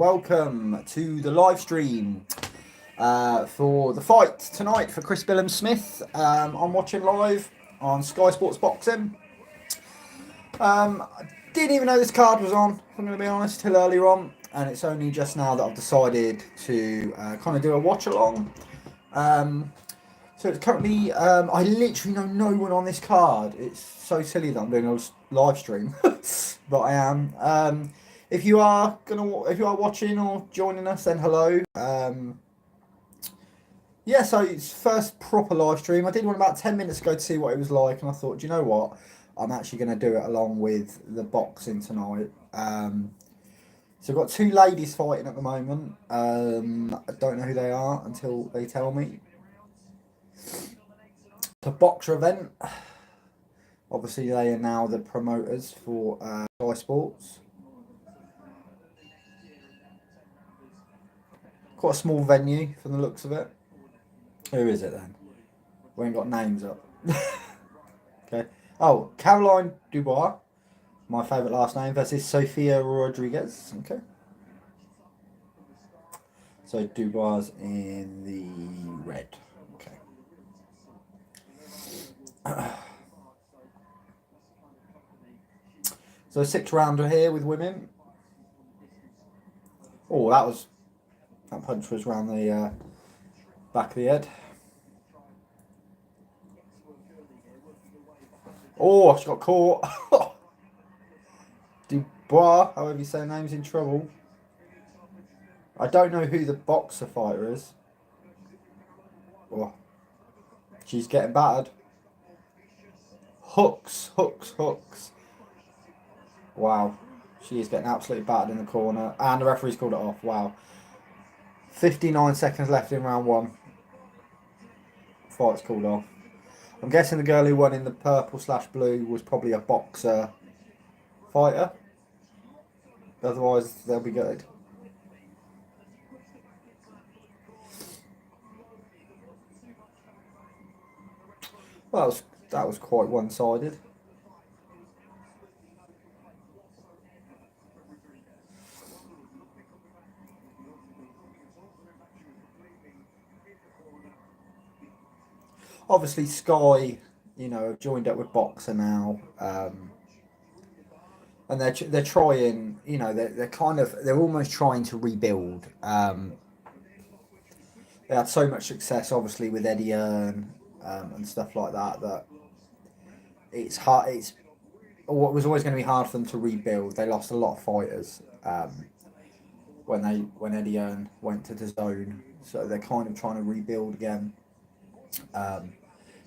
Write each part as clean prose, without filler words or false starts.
Welcome to the live stream for the fight tonight for Chris Billam Smith. I'm watching live on Sky Sports Boxing. I didn't even know this card was on, if I'm going to be honest, till earlier on, and it's only just now that I've decided to kind of do a watch along. So it's currently, I literally know no one on this card. It's so silly that I'm doing a live stream, but I am. If you are watching or joining us, then hello. Yeah, so it's first proper live stream. I did one about 10 minutes ago to see what it was like, and I thought, do you know what? I'm actually going to do it along with the boxing tonight. So I've got two ladies fighting at the moment. I don't know who they are until they tell me. It's a boxer event. Obviously, they are now the promoters for Sky Sports. Quite a small venue from the looks of it. Who is it then? We ain't got names up. Okay. Oh, Caroline Dubois, my favourite last name, versus Sofia Rodriguez. Okay. So Dubois in the red. Okay. So 6th rounder here with women. Oh, that punch was round the back of the head. Oh, she got caught. Dubois, however you say her name's in trouble. I don't know who the boxer fighter is. Oh, she's getting battered. Hooks. Wow. She is getting absolutely battered in the corner. And the referee's called it off. Wow. 59 seconds left in round one. Fight's called off. I'm guessing the girl who won in the purple/blue was probably a boxer fighter. Otherwise, they'll be good. Well, that was quite one-sided. Obviously, Sky, have joined up with Boxer now, and they're trying. They're almost trying to rebuild. They had so much success, obviously, with Eddie Earn and stuff like that. That it's hard. It was always going to be hard for them to rebuild. They lost a lot of fighters when Eddie Earn went to the zone, so they're kind of trying to rebuild again.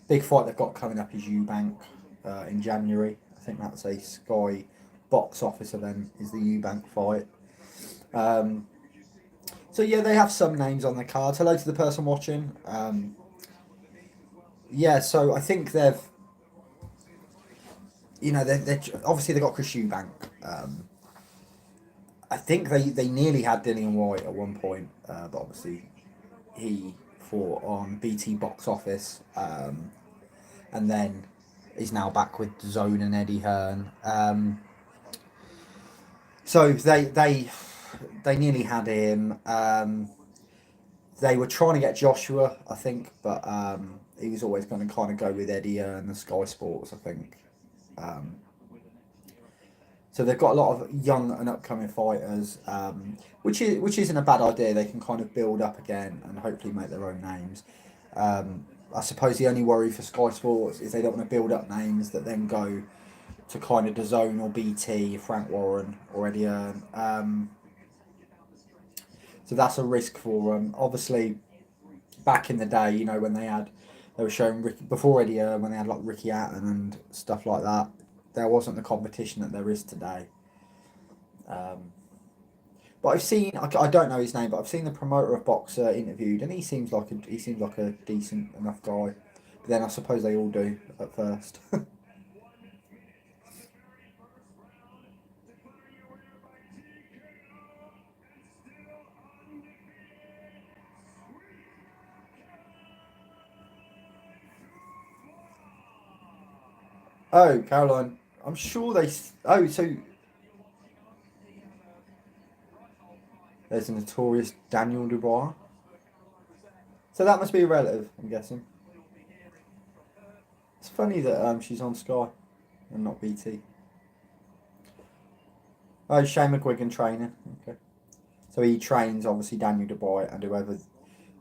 Big fight they've got coming up is Eubank in January. I think that's a Sky box office event, is the Eubank fight. So yeah, they have some names on the card. Hello to the person watching. Yeah, so I think they've, they're obviously they got Chris Eubank. I think they nearly had Dillian White at one point, but obviously he fought on BT Box Office, and then is now back with Zone and Eddie Hearn. So they nearly had him. They were trying to get Joshua, I think, but he was always going to kind of go with Eddie Hearn and Sky Sports, I think. So they've got a lot of young and upcoming fighters, which isn't a bad idea. They can kind of build up again and hopefully make their own names. I suppose the only worry for Sky Sports is they don't want to build up names that then go to kind of DAZN or BT, Frank Warren or Eddie Earn. So that's a risk for them. Obviously, back in the day, when they were showing before Eddie Earn, when they had like Ricky Hatton and stuff like that, there wasn't the competition that there is today. But I've seen, I don't know his name, but I've seen the promoter of Boxer interviewed, and he seems like a decent enough guy. But then I suppose they all do at first. Oh, Caroline, I'm sure they. Oh, so There's a notorious Daniel Dubois. So that must be a relative, I'm guessing. It's funny that she's on Sky and not BT. Oh, Shane McGuigan training. Okay. So he trains, obviously, Daniel Dubois and whoever.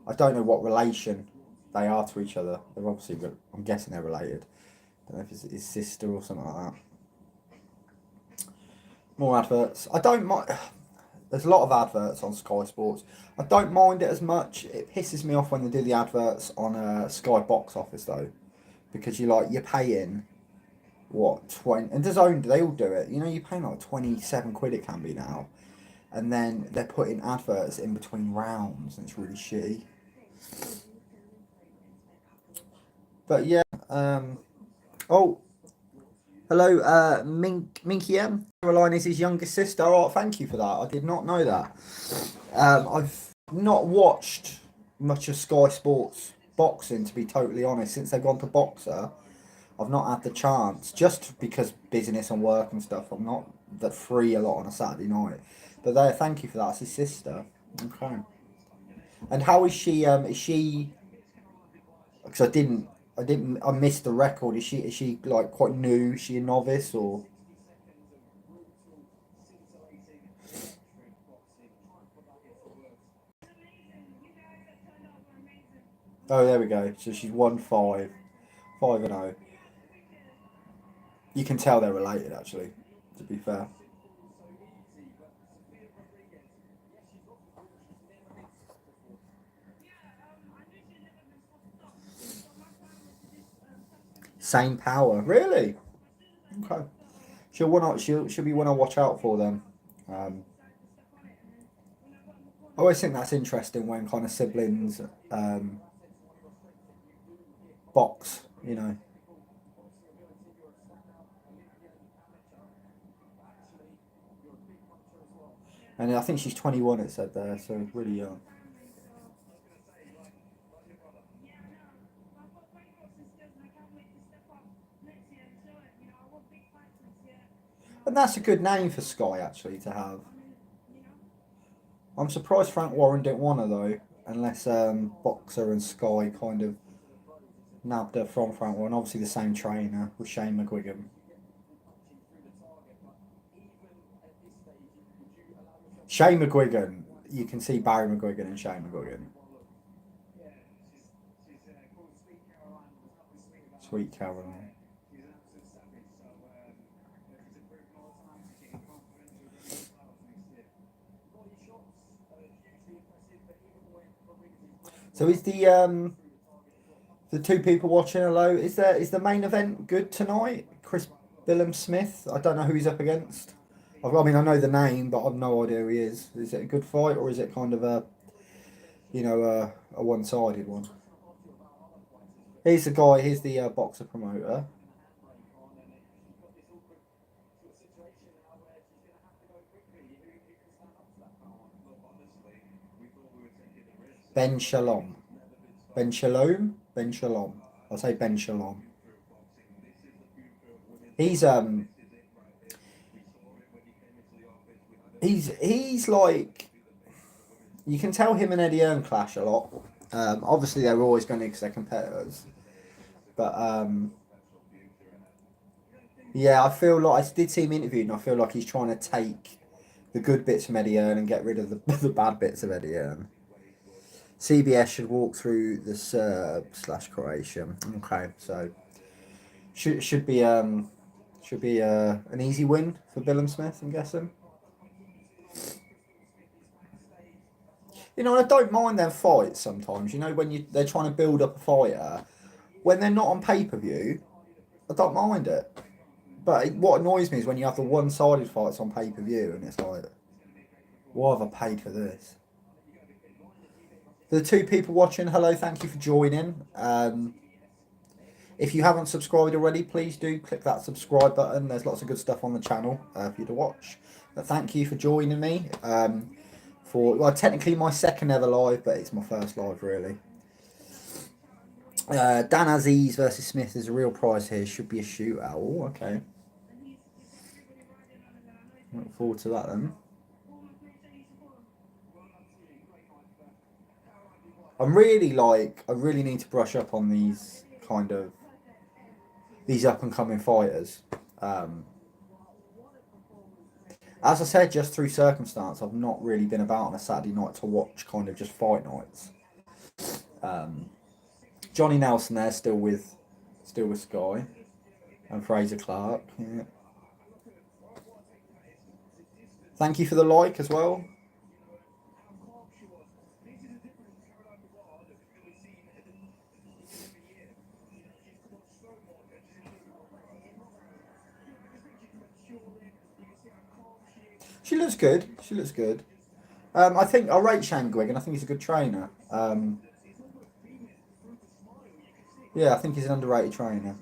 I don't know what relation they are to each other. They're obviously, I'm guessing they're related. I don't know if it's his sister or something like that. More adverts. I don't mind. There's a lot of adverts on Sky Sports. I don't mind it as much. It pisses me off when they do the adverts on Sky Box Office though, because you're paying what 20 and DAZN, they all do it. You know, you're paying like 27 quid it can be now, and then they're putting adverts in between rounds, and it's really shitty. But yeah, oh, hello, Minky M. Caroline is his youngest sister. Oh, thank you for that. I did not know that. I've not watched much of Sky Sports boxing, to be totally honest, since they've gone to Boxer. I've not had the chance, just because business and work and stuff. I'm not that free a lot on a Saturday night. But there, thank you for that. It's his sister. Okay. And how is she? Is she? Because I missed the record. Is she like quite new? Is she a novice or? Oh, there we go. So she's 1-5, 5-0. You can tell they're related, actually. To be fair. Same power, really? Okay. She'll be one I watch out for then. I always think that's interesting when kind of siblings box, you know. And I think she's 21. It said there, so really young. And that's a good name for Sky actually to have. I'm surprised Frank Warren didn't want her though, unless Boxer and Sky kind of nabbed her from Frank Warren. Obviously the same trainer with Shane McGuigan. Shane McGuigan, you can see Barry McGuigan and Shane McGuigan. Sweet Caroline. So is the two people watching hello? Is the main event good tonight? Chris Billam Smith. I don't know who he's up against. I mean, I know the name, but I've no idea who he is. Is it a good fight or is it kind of a one-sided one? Here's the guy. Here's the boxer promoter. Ben Shalom. Ben Shalom. Ben Shalom. I'll say Ben Shalom. He's he's like, you can tell him and Eddie Earn clash a lot. Obviously they're always going to because they're competitors, but yeah, I feel like I did see him interviewed, and I feel like he's trying to take the good bits from Eddie Earn and get rid of the bad bits of Eddie Earn. CBS should walk through the Serb/Croatian. Okay, so should be an easy win for Billam Smith, I'm guessing. You know, I don't mind their fights sometimes. You know, when they're trying to build up a fighter, when they're not on pay per view, I don't mind it. But what annoys me is when you have the one-sided fights on pay per view, and it's like, why have I paid for this? The two people watching, hello, thank you for joining. If you haven't subscribed already, please do click that subscribe button. There's lots of good stuff on the channel for you to watch. But thank you for joining me. Technically my second ever live, but it's my first live really. Dan Aziz versus Smith is a real prize here. Should be a shootout. Oh, okay. Look forward to that then. I really need to brush up on these these up and coming fighters. Um, as I said, just through circumstance, I've not really been about on a Saturday night to watch kind of just fight nights. Um, Johnny Nelson there still with Sky, and Fraser Clark. Yeah. Thank you for the like as well. She looks good. She looks good. I rate Shane Gwigg, I think he's a good trainer. Yeah, I think he's an underrated trainer.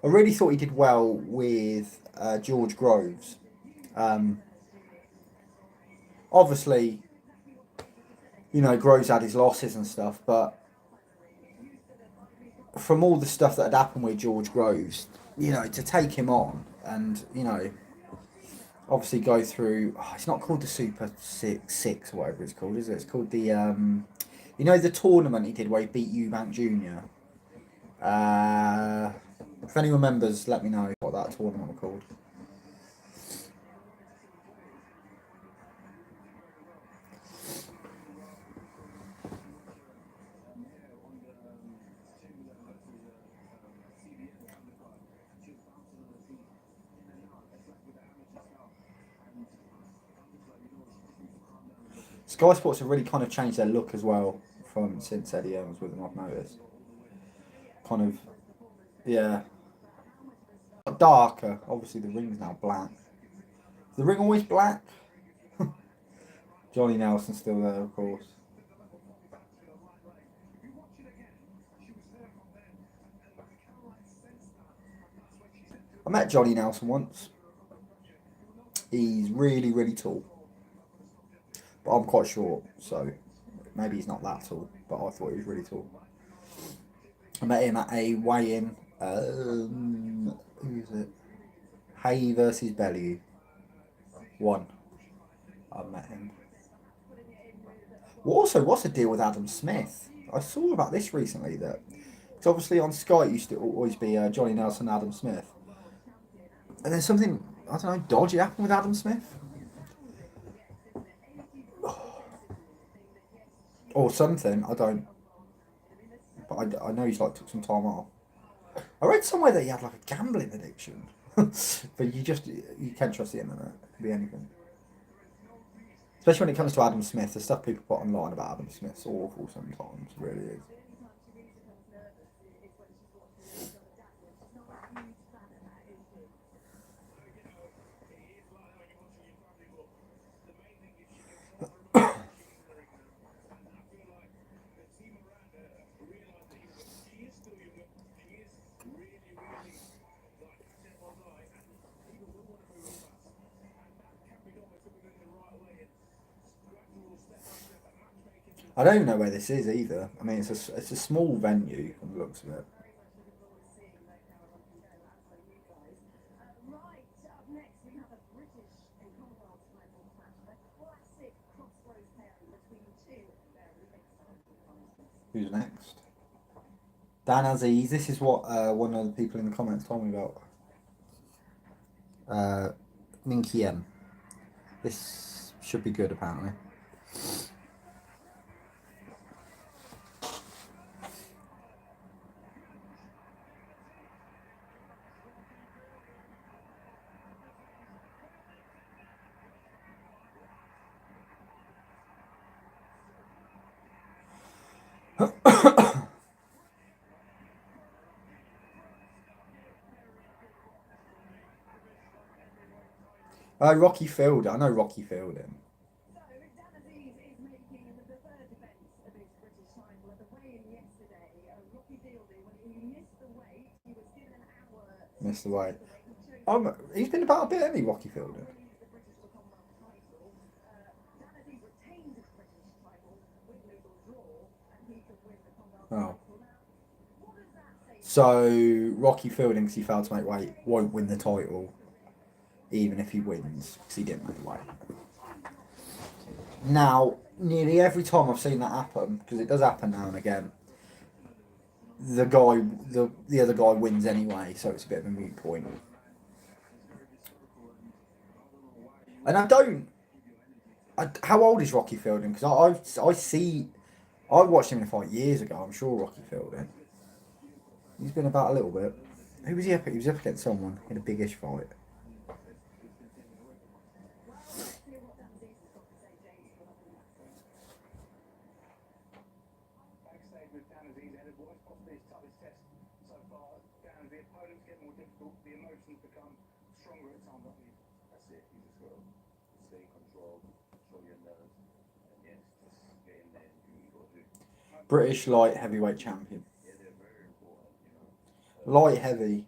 I really thought he did well with George Groves. Um, Obviously, Groves had his losses and stuff, but from all the stuff that had happened with George Groves, to take him on and, obviously go through. Oh, it's not called the Super Six or whatever it's called, is it? It's called the tournament he did where he beat Eubank Jr. Uh, if anyone remembers, let me know what that tournament was called. Sky Sports have really kind of changed their look as well from since Eddie Earn was with them. I've noticed. Kind of, yeah, darker. Obviously, the ring's now black. Is the ring always black? Johnny Nelson's still there, of course. I met Johnny Nelson once. He's really, really tall, but I'm quite short, so maybe he's not that tall. But I thought he was really tall. I met him at a weigh-in. Who is it? Hay versus Bellew. One. I met him. Also, what's the deal with Adam Smith? I saw about this recently. That because obviously on Sky it used to always be Johnny Nelson, Adam Smith, and then something I don't know dodgy happened with Adam Smith, or something. I don't, but I know he's took some time off. I read somewhere that he had a gambling addiction, but you can't trust the internet. It could be anything. Especially when it comes to Adam Smith, the stuff people put online about Adam Smith's awful sometimes. It really is. I don't even know where this is either. I mean, it's a small venue from the looks of it. Who's next? Dan Aziz. This is what one of the people in the comments told me about. Ninky M. This should be good, apparently. Rocky Fielding. I know Rocky Fielding. Missed the weight. He's been about a bit, hasn't he, Rocky Fielding? Oh. So Rocky Fielding, because he failed to make weight, won't win the title, even if he wins, because he didn't make weight. Now, nearly every time I've seen that happen, because it does happen now and again, the other guy wins anyway, so it's a bit of a moot point. And how old is Rocky Fielding? Because I watched him in a fight years ago. I'm sure Rocky Fielding. He's been about a little bit. Who was he up? He was up against someone in a biggish fight. British light heavyweight champion. Light heavy.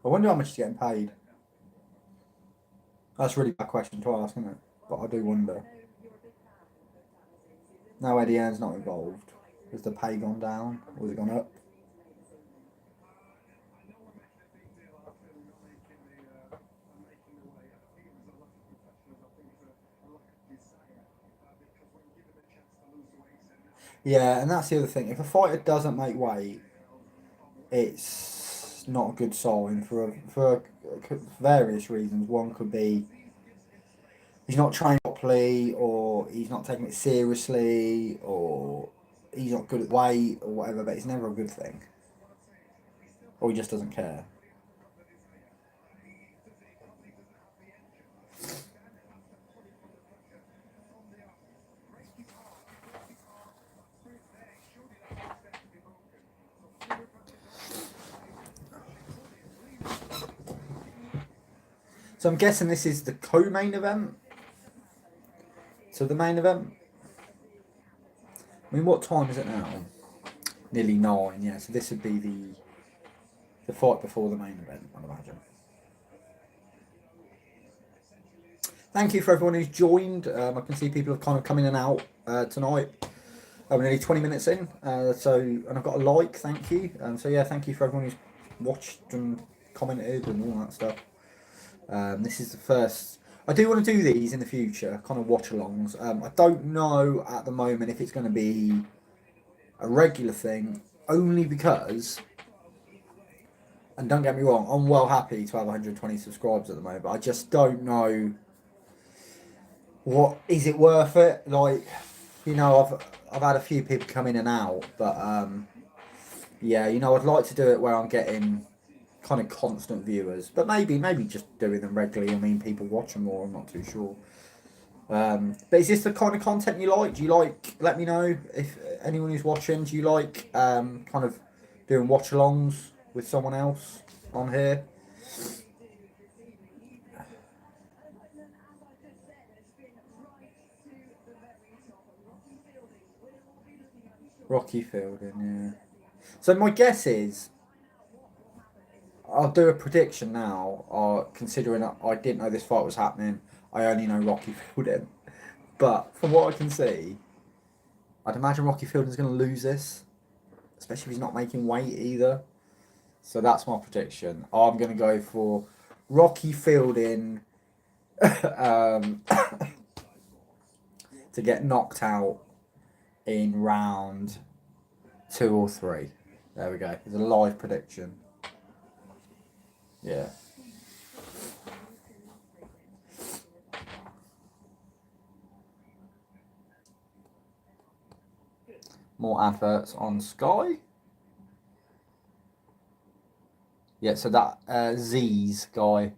I wonder how much he's getting paid. That's a really bad question to ask, isn't it? But I do wonder. Now Eddie Hearn's not involved. Has the pay gone down or has it gone up? Yeah, and that's the other thing. If a fighter doesn't make weight, it's not a good sign for various reasons. One could be he's not trained properly, or he's not taking it seriously, or he's not good at weight, or whatever. But it's never a good thing, or he just doesn't care. So I'm guessing this is the co-main event. So the main event. I mean, what time is it now? Nearly 9. Yeah. So this would be the fight before the main event, I'd imagine. Thank you for everyone who's joined. I can see people have kind of come in and out tonight. We're nearly 20 minutes in, and I've got a like. Thank you. So yeah, thank you for everyone who's watched and commented and all that stuff. This is the first. I do want to do these in the future, kind of watch-alongs. I don't know at the moment if it's going to be a regular thing, only because, and don't get me wrong, I'm well happy to have 120 subscribers at the moment, but I just don't know what is it worth it. Like, I've had a few people come in and out, but yeah, I'd like to do it where I'm getting kind of constant viewers, but maybe just doing them regularly. I mean, people watch them more. I'm not too sure. But is this the kind of content you like? Do you like? Let me know if anyone who's watching. Do you like kind of doing watch-alongs with someone else on here? Rocky Fielding, yeah. So my guess is I'll do a prediction now. Considering I didn't know this fight was happening, I only know Rocky Fielding. But from what I can see, I'd imagine Rocky Fielding's going to lose this, especially if he's not making weight either. So that's my prediction. I'm going to go for Rocky Fielding to get knocked out in round 2 or 3. There we go. It's a live prediction. Yeah. More adverts on Sky. Yeah, so that Z's guy,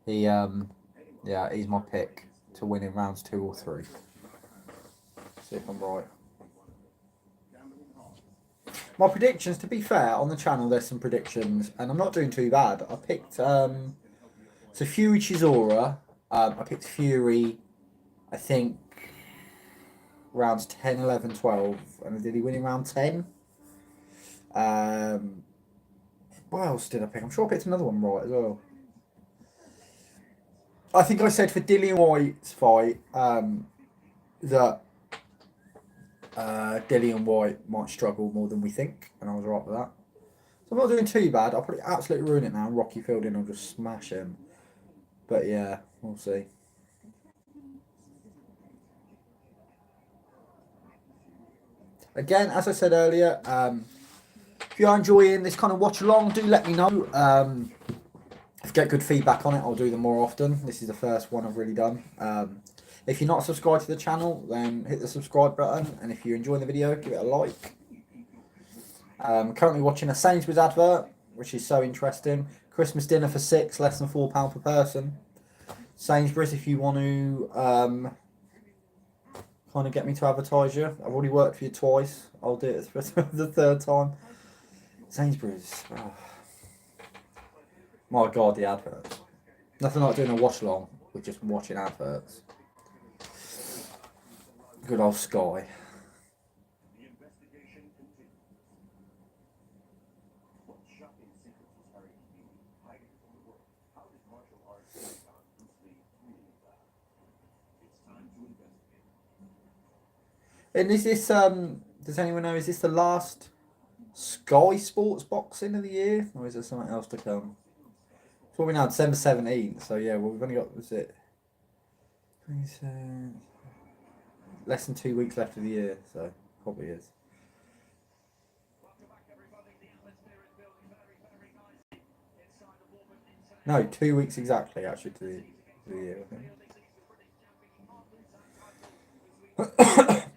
he's my pick to win in rounds 2 or 3. See if I'm right. My predictions, to be fair, on the channel there's some predictions, and I'm not doing too bad. I picked so Fury Chisora. I picked Fury, I think, rounds 10, 11, 12, and did he win in round 10? What else did I pick? I'm sure I picked another one right as well. I think I said for Dillian White's fight that Dillian White might struggle more than we think, and I was right with that. So I'm not doing too bad. I'll probably absolutely ruin it now. Rocky Fielding will just smash him. But yeah, we'll see. Again, as I said earlier, if you're enjoying this kind of watch along, do let me know. If I get good feedback on it, I'll do them more often. This is the first one I've really done. If you're not subscribed to the channel, then hit the subscribe button. And if you're enjoying the video, give it a like. Currently watching a Sainsbury's advert, which is so interesting. Christmas dinner for 6, less than £4 per person. Sainsbury's, if you want to kind of get me to advertise you. I've already worked for you twice. I'll do it for the third time. Sainsbury's. Oh. My God, the adverts. Nothing like doing a watch along with just watching adverts. Good old Sky. And is this does anyone know, is this the last Sky Sports boxing of the year, or is there something else to come? It's what we now, December 17th, so yeah, well, we've only got, was it less than 2 weeks left of the year, so probably is. No, 2 weeks exactly, actually, to the year, I think.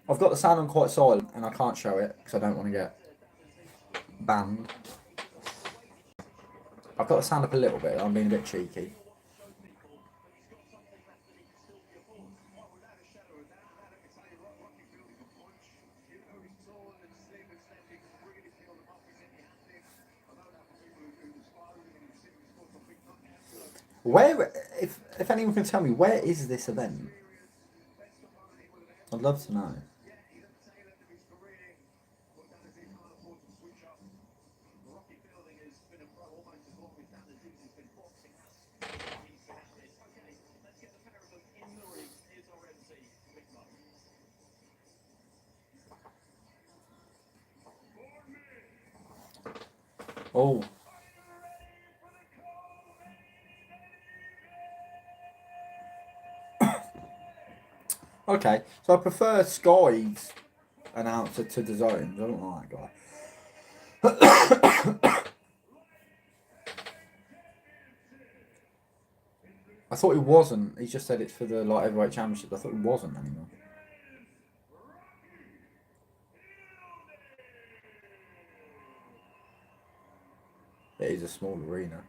I've got the sound on quite silent, and I can't show it, because I don't want to get banned. I've got the sound up a little bit, I'm being a bit cheeky. Where, if anyone can tell me, where is this event? I'd love to know. Oh. Okay, so I prefer Sky's announcer to the Zones. I don't like that guy. I thought he wasn't. He just said it's for the light heavyweight championship. I thought he wasn't anymore. It is a small arena.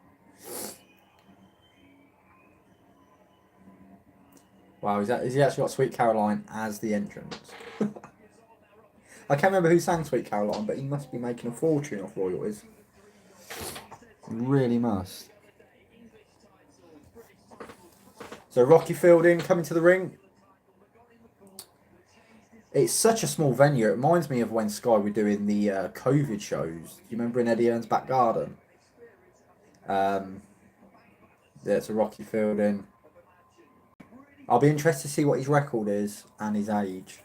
Wow, is he actually got Sweet Caroline as the entrance? I can't remember who sang Sweet Caroline, but he must be making a fortune off royalties. He really must. So Rocky Fielding coming to the ring. It's such a small venue. It reminds me of when Sky were doing the COVID shows. Do you remember in Eddie Earn's back garden? Yeah, it's a Rocky Fielding. I'll be interested to see what his record is and his age.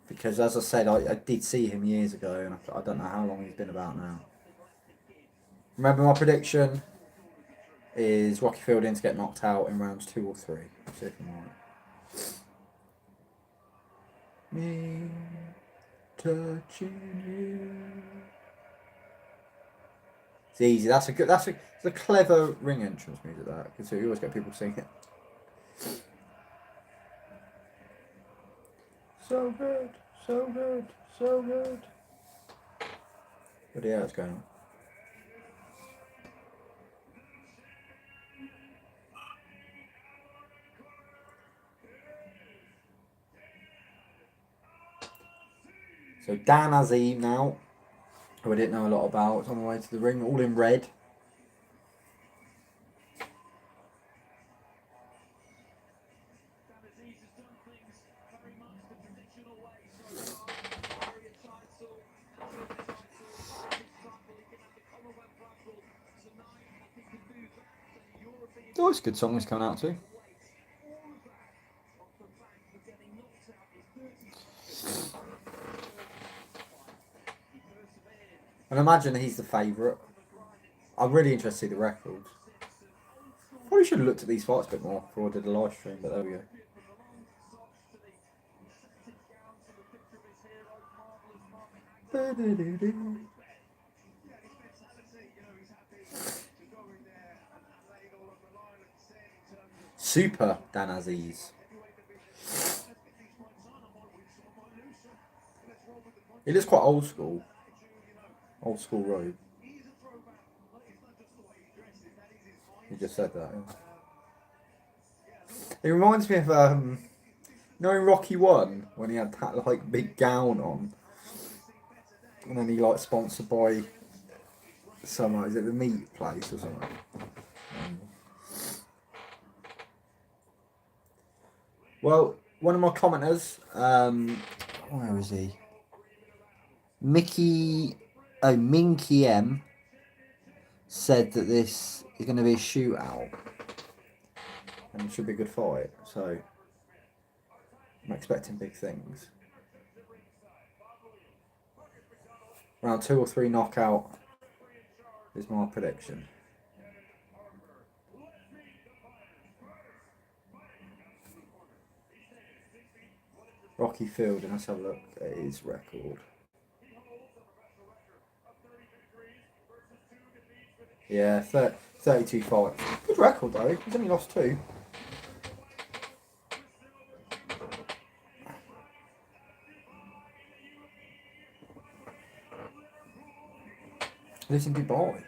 Because as I said, I did see him years ago, and I don't know how long he's been about now. Remember, my prediction is Rocky Fielding to get knocked out in rounds 2 or 3. Let's see if I'm right. Me touching you. It's easy. That's a clever ring entrance music, that, because you always get people singing it. So good, so good, so good. But yeah, it's going on. So Dan Azim now, who I didn't know a lot about, is on the way to the ring, all in red. Oh, it's a good song he's coming out to. And imagine he's the favourite. I'm really interested to see the record. Probably should have looked at these fights a bit more before I did a live stream, but there we go. Super Dan Aziz. He looks quite old school. Old school robe. He just said that. Yeah. It reminds me of you know in Rocky 1 when he had that like big gown on, and then he like sponsored by some is it the meat place or something. Well, one of my commenters, where is he? Minky M said that this is going to be a shootout and it should be a good fight. So I'm expecting big things. Round 2 or 3 knockout is my prediction. Rocky Field, and let's have a look at his record. Yeah, 32 fights. Good record though. He's only lost 2. Lives in Dubai.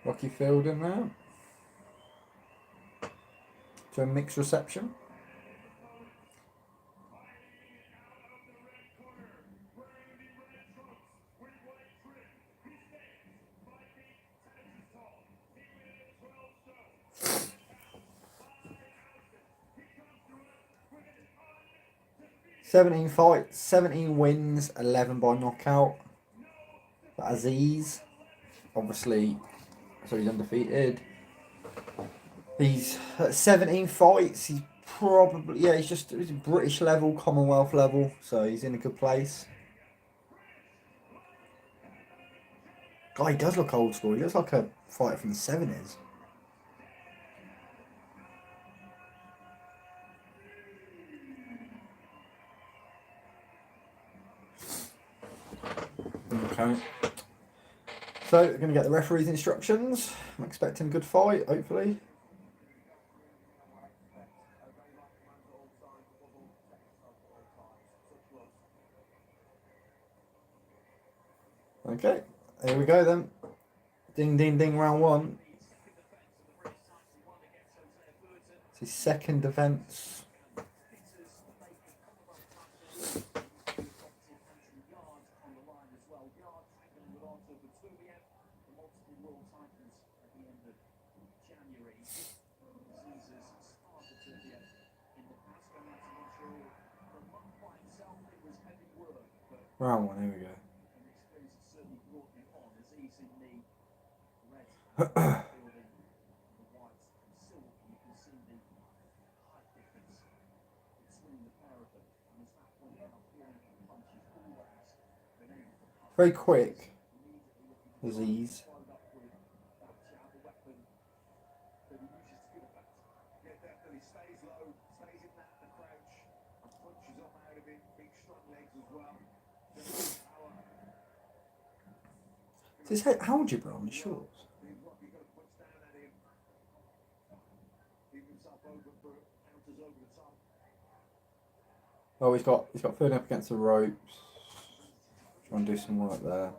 Rocky Field in there. To a mixed reception. "17 fights, 17 wins, 11 by knockout. But Aziz, obviously, so he's undefeated. He's at 17 fights. He's probably he's British level, Commonwealth level, so he's in a good place. God, he does look old school. He looks like a fighter from the 70s. Okay. So, we're going to get the referee's instructions. I'm expecting a good fight, hopefully. Okay, here we go then. Ding, ding, ding, round 1. It's his second defence. Round 1, here we go. Very quick. Aziz. Is his algebra on his shorts? Oh, he's got third up against the ropes. Trying to do some work there.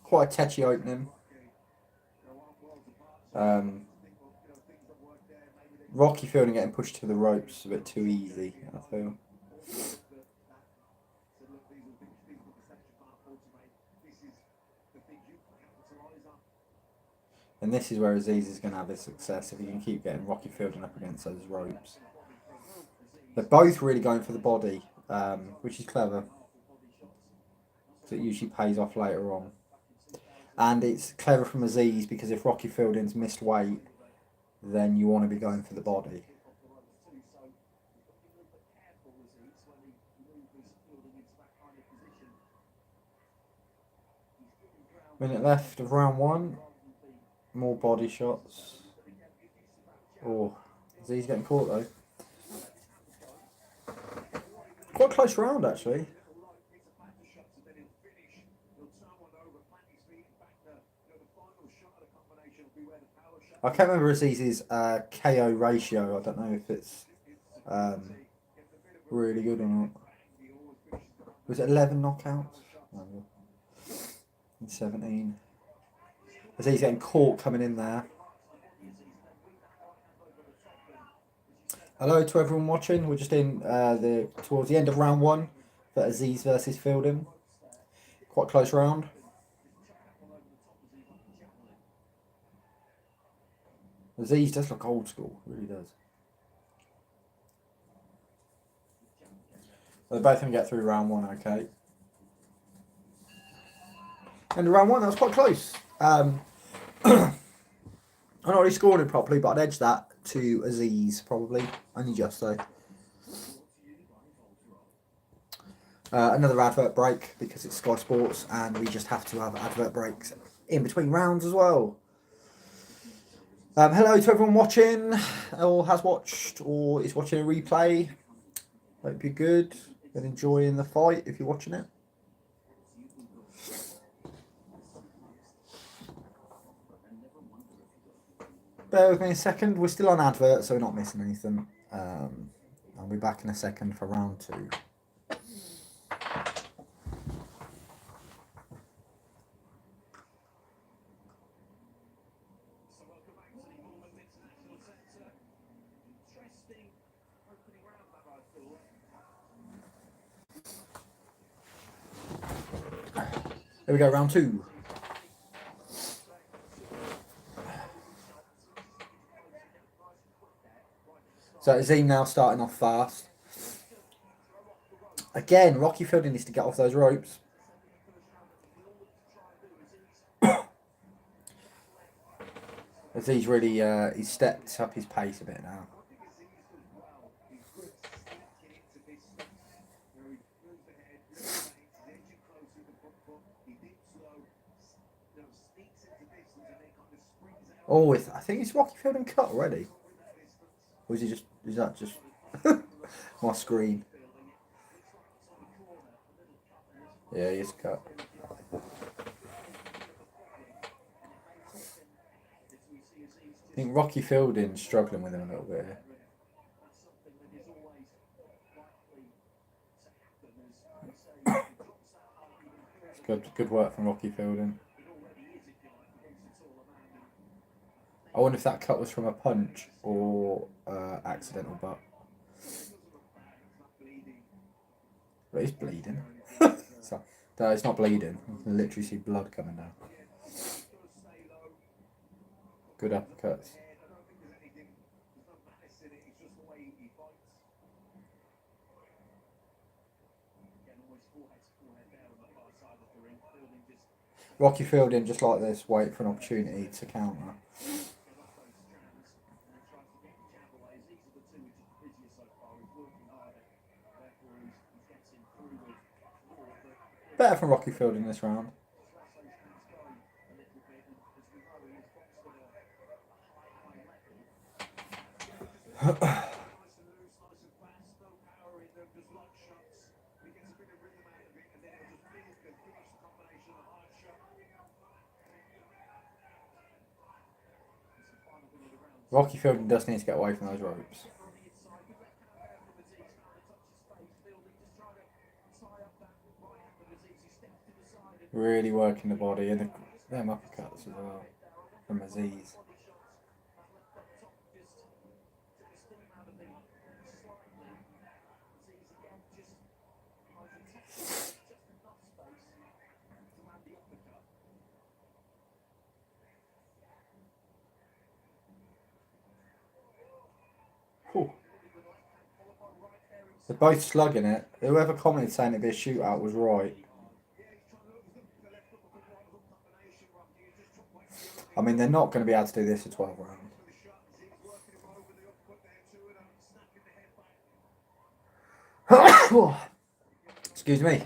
Quite a tetchy opening. Rocky Fielding getting pushed to the ropes a bit too easy, I feel. And this is where Aziz is going to have his success if he can keep getting Rocky Fielding up against those ropes. They're both really going for the body, which is clever. So it usually pays off later on. And it's clever from Aziz because if Rocky Fielding's missed weight, then you want to be going for the body. Minute left of round 1. More body shots. Oh, Aziz getting caught though. Quite a close round actually. I can't remember Aziz's KO ratio. I don't know if it's really good or not. Was it 11 knockouts? No. 17. Aziz getting caught coming in there. Hello to everyone watching. We're just in towards the end of round 1 for Aziz versus Fielding. Quite a close round. Aziz does look old school, really does. They're both going to get through round 1, okay. And round 1, that was quite close. I'm not really scored it properly, but I'd edge that to Aziz, probably. Only just so. Another advert break, because it's Sky Sports, and we just have to have advert breaks in between rounds as well. Hello to everyone watching, or has watched, or is watching a replay. Hope you're good and enjoying the fight if you're watching it. Bear with me a second. We're still on advert, so we're not missing anything. I'll be back in a second for round 2. Here we go, round 2. So Azim now starting off fast. Again, Rocky Fielding needs to get off those ropes. Aziz's really he's stepped up his pace a bit now. Oh, I think it's Rocky Fielding cut already. Or is that just my screen? Yeah, he is cut. I think Rocky Fielding's struggling with him a little bit here. It's good work from Rocky Fielding. I wonder if that cut was from a punch or accidental butt. But it's bleeding. So, no, it's not bleeding. You can literally see blood coming down. Good uppercuts. Rocky Fielding just like this, wait for an opportunity to counter. Better from Rocky Fielding this round. Rocky Fielding does need to get away from those ropes. Really working the body and them uppercuts as well from Aziz. Whew. They're both slugging it. Whoever commented saying it'd be a shootout was right. I mean, they're not going to be able to do this for 12 rounds. Excuse me.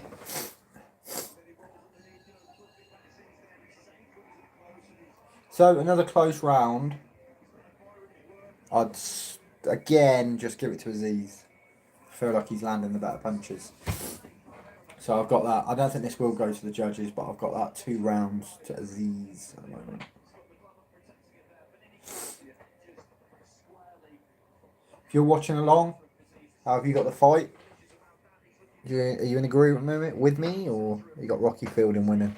So, another close round. I'd, again, just give it to Aziz. I feel like he's landing the better punches. So, I've got that. I don't think this will go to the judges, but I've got that 2 rounds to Aziz at the moment. If you're watching along, how have you got the fight? Are you in agreement with me, or you got Rocky Fielding winning?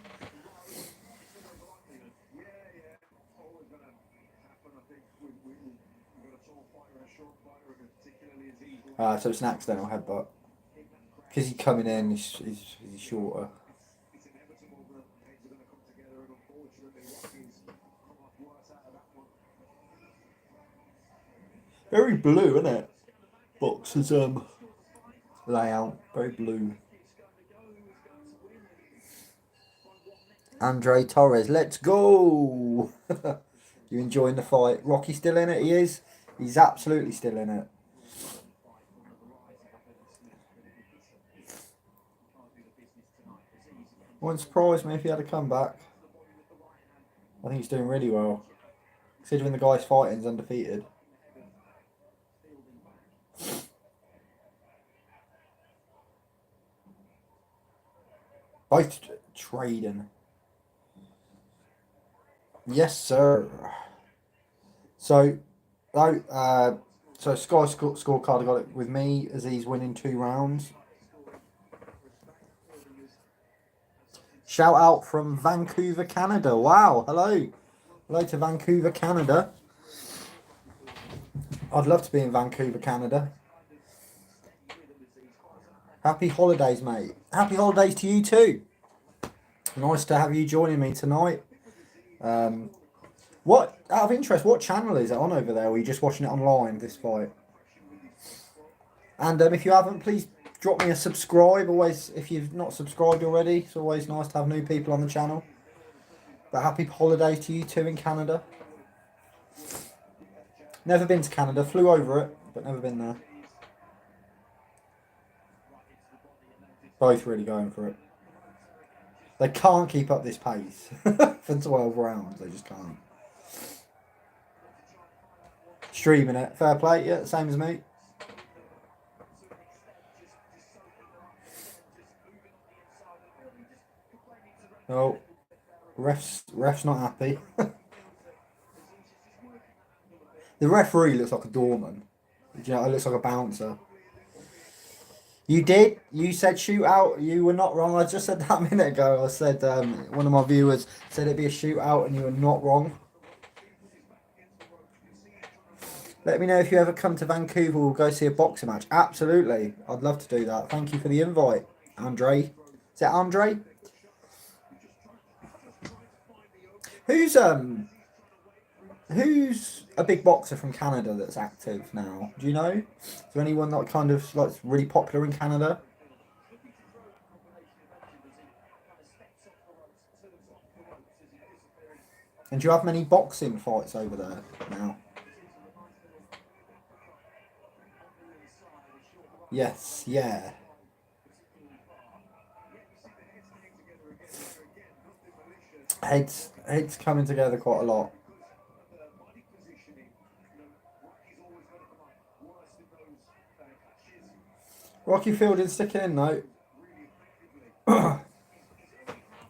So it's an accidental headbutt. Because he's coming in, he's shorter. Very blue, isn't it? Box's layout, very blue. Andre Torres, let's go! You enjoying the fight? Rocky still in it? He is. He's absolutely still in it. Wouldn't surprise me if he had a comeback. I think he's doing really well. Considering the guy's fighting's undefeated. Both trading. Yes, sir. So, so Sky scorecard, I got it with me as he's winning 2 rounds. Shout out from Vancouver, Canada. Wow, hello. Hello to Vancouver, Canada. I'd love to be in Vancouver, Canada. Happy holidays, mate. Happy holidays to you too. Nice to have you joining me tonight. What, out of interest, what channel is it on over there? Or are you just watching it online, this fight? And if you haven't, please drop me a subscribe. Always, if you've not subscribed already, it's always nice to have new people on the channel. But happy holidays to you too in Canada. Never been to Canada, flew over it, but never been there. Both really going for it. They can't keep up this pace for 12 rounds. They just can't. Streaming it. Fair play. Yeah, same as me. Oh, ref's not happy. The referee looks like a doorman. You know, it looks like a bouncer. You did. You said shootout. You were not wrong. I just said that a minute ago. I said one of my viewers said it'd be a shootout, and you were not wrong. Let me know if you ever come to Vancouver. We'll go see a boxing match. Absolutely. I'd love to do that. Thank you for the invite, Andre. Is it Andre? Who's a big boxer from Canada that's active now? Do you know? Is there anyone that kind of like really popular in Canada? And do you have many boxing fights over there now? Yes, yeah. Heads coming together quite a lot. Rocky Fielding sticking in though.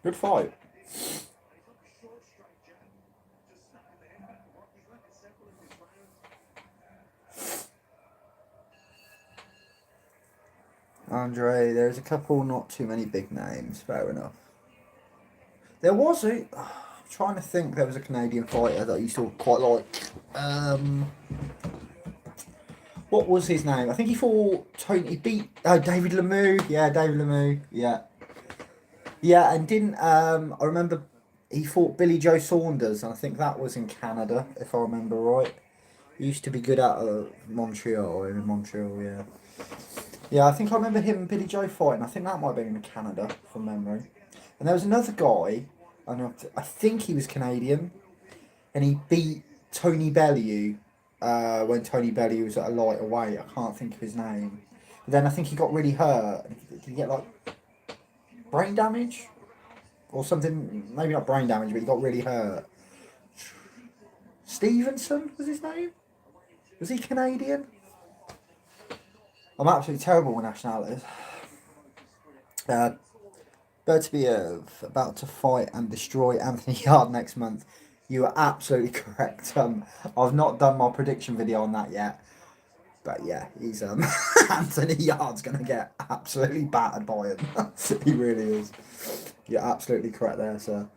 Good fight. Andre, there's a couple, not too many big names, fair enough. There was a... I'm trying to think, there was a Canadian fighter that I used to quite like. What was his name? I think he fought Tony. He beat David Lemieux. Yeah, David Lemieux. Yeah, yeah, and didn't I remember he fought Billy Joe Saunders, and I think that was in Canada, if I remember right. He used to be good out of Montreal, or in Montreal. Yeah, yeah. I think I remember him and Billy Joe fighting. I think that might have been in Canada from memory. And there was another guy. I think he was Canadian, and he beat Tony Bellew when Tony Bellew was at a lighter weight. I can't think of his name. But then I think he got really hurt. Did he get like brain damage or something? Maybe not brain damage, but he got really hurt. Stevenson was his name. Was he Canadian? I'm absolutely terrible with nationalities. Bird to be about to fight and destroy Anthony Yard next month. You are absolutely correct. I've not done my prediction video on that yet, but yeah, he's Anthony Yard's gonna get absolutely battered by him. He really is. You're absolutely correct there, sir.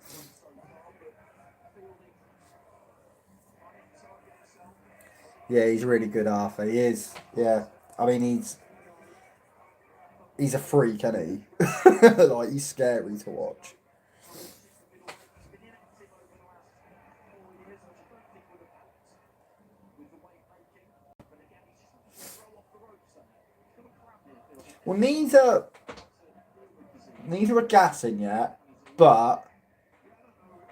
Yeah, he's really good, Arthur. He is. Yeah, I mean he's a freak, isn't he? Like he's scary to watch. Well, neither are gassing yet, but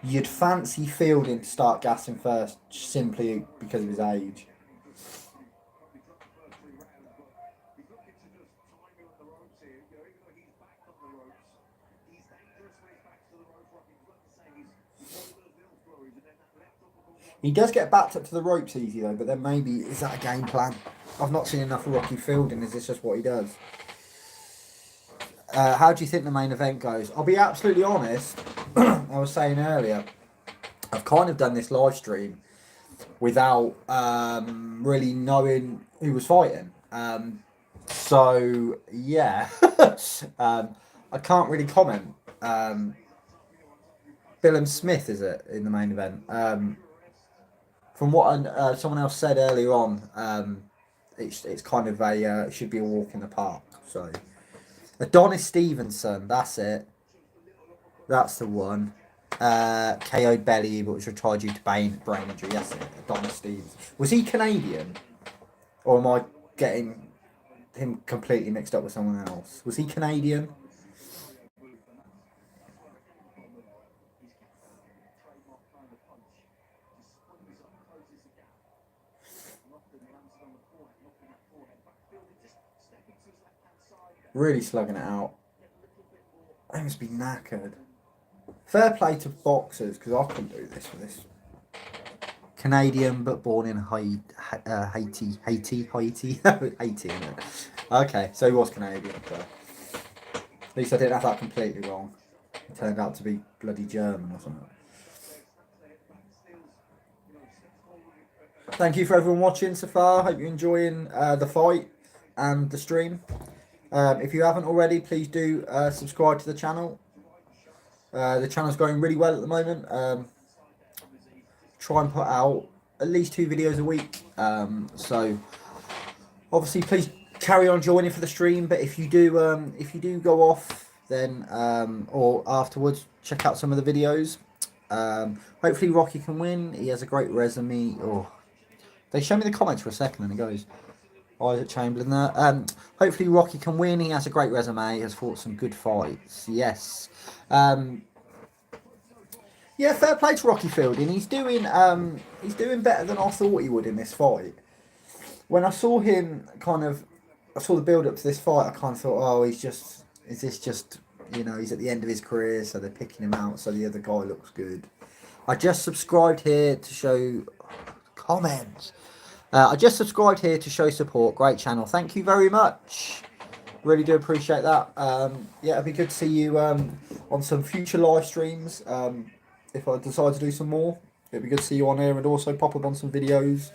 you'd fancy Fielding to start gassing first, simply because of his age. He does get backed up to the ropes easy though, but then maybe is that a game plan? I've not seen enough of Rocky Fielding. Is this just what he does? How do you think the main event goes? I'll be absolutely honest. I was saying earlier, I've kind of done this live stream without really knowing who was fighting. So yeah, I can't really comment. Billam Smith is it in the main event? From what someone else said earlier on, it's kind of it should be a walk in the park. So Adonis Stevenson, that's it. That's the one. KO'd Belly, but was retired due to brain injury. That's it. Adonis Stevenson. Was he Canadian, or am I getting him completely mixed up with someone else? Was he Canadian? Really slugging it out. They must be knackered. Fair play to boxers, because I couldn't do this for this. Canadian, but born in Haiti. Haiti, Haiti, isn't it? Okay, so he was Canadian. So. At least I didn't have that completely wrong. It turned out to be bloody German or something. Thank you for everyone watching so far. Hope you're enjoying the fight and the stream. If you haven't already, please do subscribe to the channel. The channel's going really well at the moment. Try and put out at least 2 videos a week. So obviously, please carry on joining for the stream. But if you do go off, then or afterwards, check out some of the videos. Hopefully, Rocky can win. He has a great resume. Oh, they show me the comments for a second, and it goes. Isaac Chamberlain there. Hopefully Rocky can win. He has a great resume. He has fought some good fights. Yes. Yeah, fair play to Rocky Fielding. He's doing better than I thought he would in this fight. When I saw him I saw the build up to this fight, I kind of thought, oh, is this just, he's at the end of his career, so they're picking him out, so the other guy looks good. I just subscribed here to show comments. I just subscribed here to show support. Great channel. Thank you very much. Really do appreciate that. Yeah, it'd be good to see you on some future live streams. If I decide to do some more, it'd be good to see you on here and also pop up on some videos.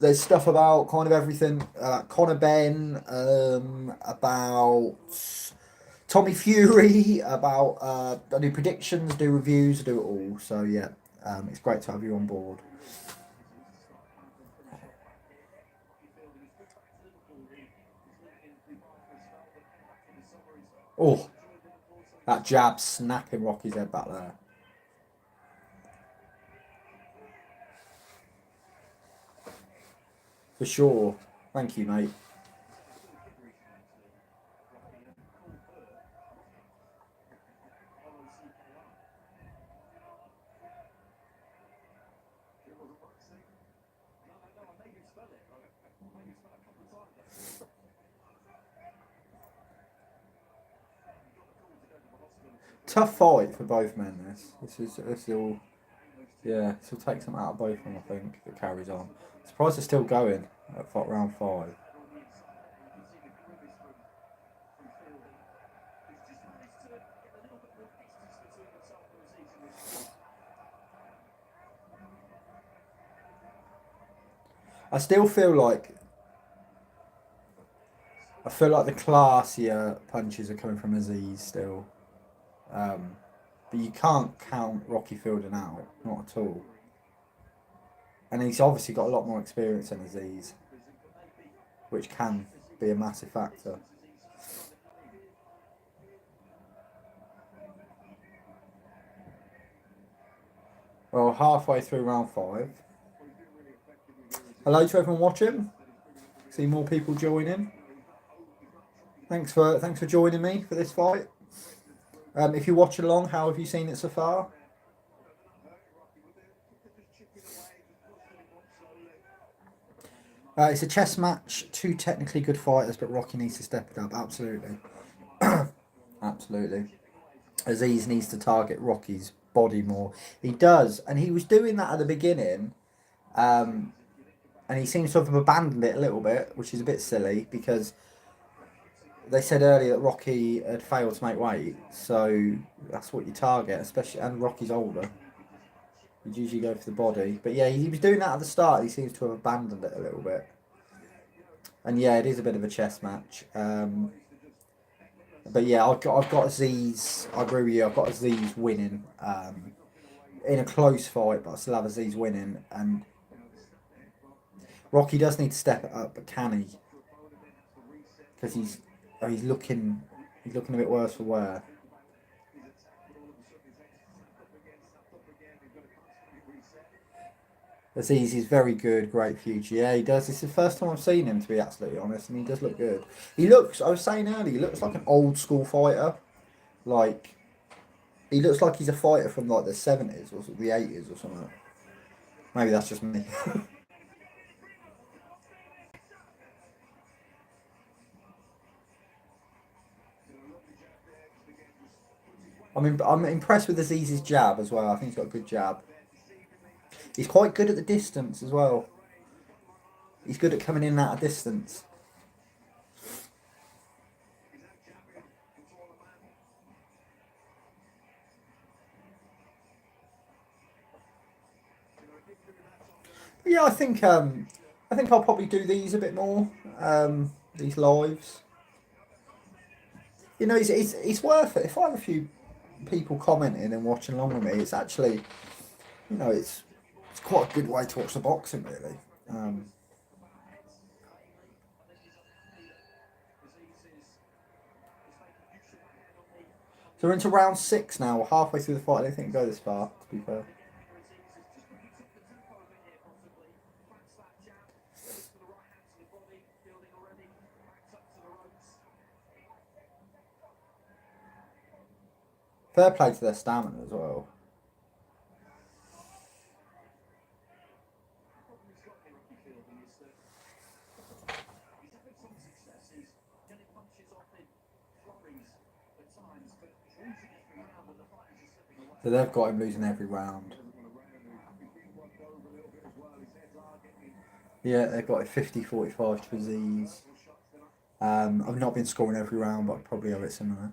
There's stuff about kind of everything. Conor Ben, about Tommy Fury, about I do predictions, do reviews, do it all. So yeah, it's great to have you on board. Oh, that jab snapping Rocky's head back there. For sure. Thank you, mate. Tough fight for both men. This will, yeah, this will take some out of both of them. I think if it carries on. Surprised it's still going at round 5. I still feel like the classier punches are coming from Aziz still. But you can't count Rocky Fielding out, not at all. And he's obviously got a lot more experience than Aziz, which can be a massive factor. Well, halfway through round 5. Hello to everyone watching. See more people joining. Thanks for joining me for this fight. If you're watching along, how have you seen it so far? It's a chess match. 2 technically good fighters, but Rocky needs to step it up. Absolutely. Absolutely. Aziz needs to target Rocky's body more. He does, and he was doing that at the beginning. And he seems to have abandoned it a little bit, which is a bit silly because they said earlier that Rocky had failed to make weight, so that's what you target, especially, and Rocky's older. You'd usually go for the body. But yeah, he was doing that at the start. He seems to have abandoned it a little bit. And yeah, it is a bit of a chess match. But yeah, I've got Aziz. I agree with you. I've got Aziz winning in a close fight, but I still have Aziz winning. And Rocky does need to step it up, but can he? Because he's looking a bit worse for wear. Aziz is very good, great future. Yeah, he does. It's the first time I've seen him, to be absolutely honest, and he does look good. He looks, I was saying earlier, he looks like an old school fighter. Like, he looks like he's a fighter from like the 70s or the 80s or something. Maybe that's just me. I'm impressed with Aziz's jab as well. I think he's got a good jab. He's quite good at the distance as well. He's good at coming in and out of distance. But yeah, I think I'll probably do these a bit more. These lives. You know, it's worth it. If I have a few people commenting and watching along with me, it's actually, you know, it's quite a good way to watch the boxing, really. So we're into round 6 now. We're halfway through the fight. I don't think it go this far, to be fair. Fair play to their stamina as well. So they've got him losing every round. Yeah, they've got it 50-45 to Aziz. I've not been scoring every round, but I'd probably have it similar.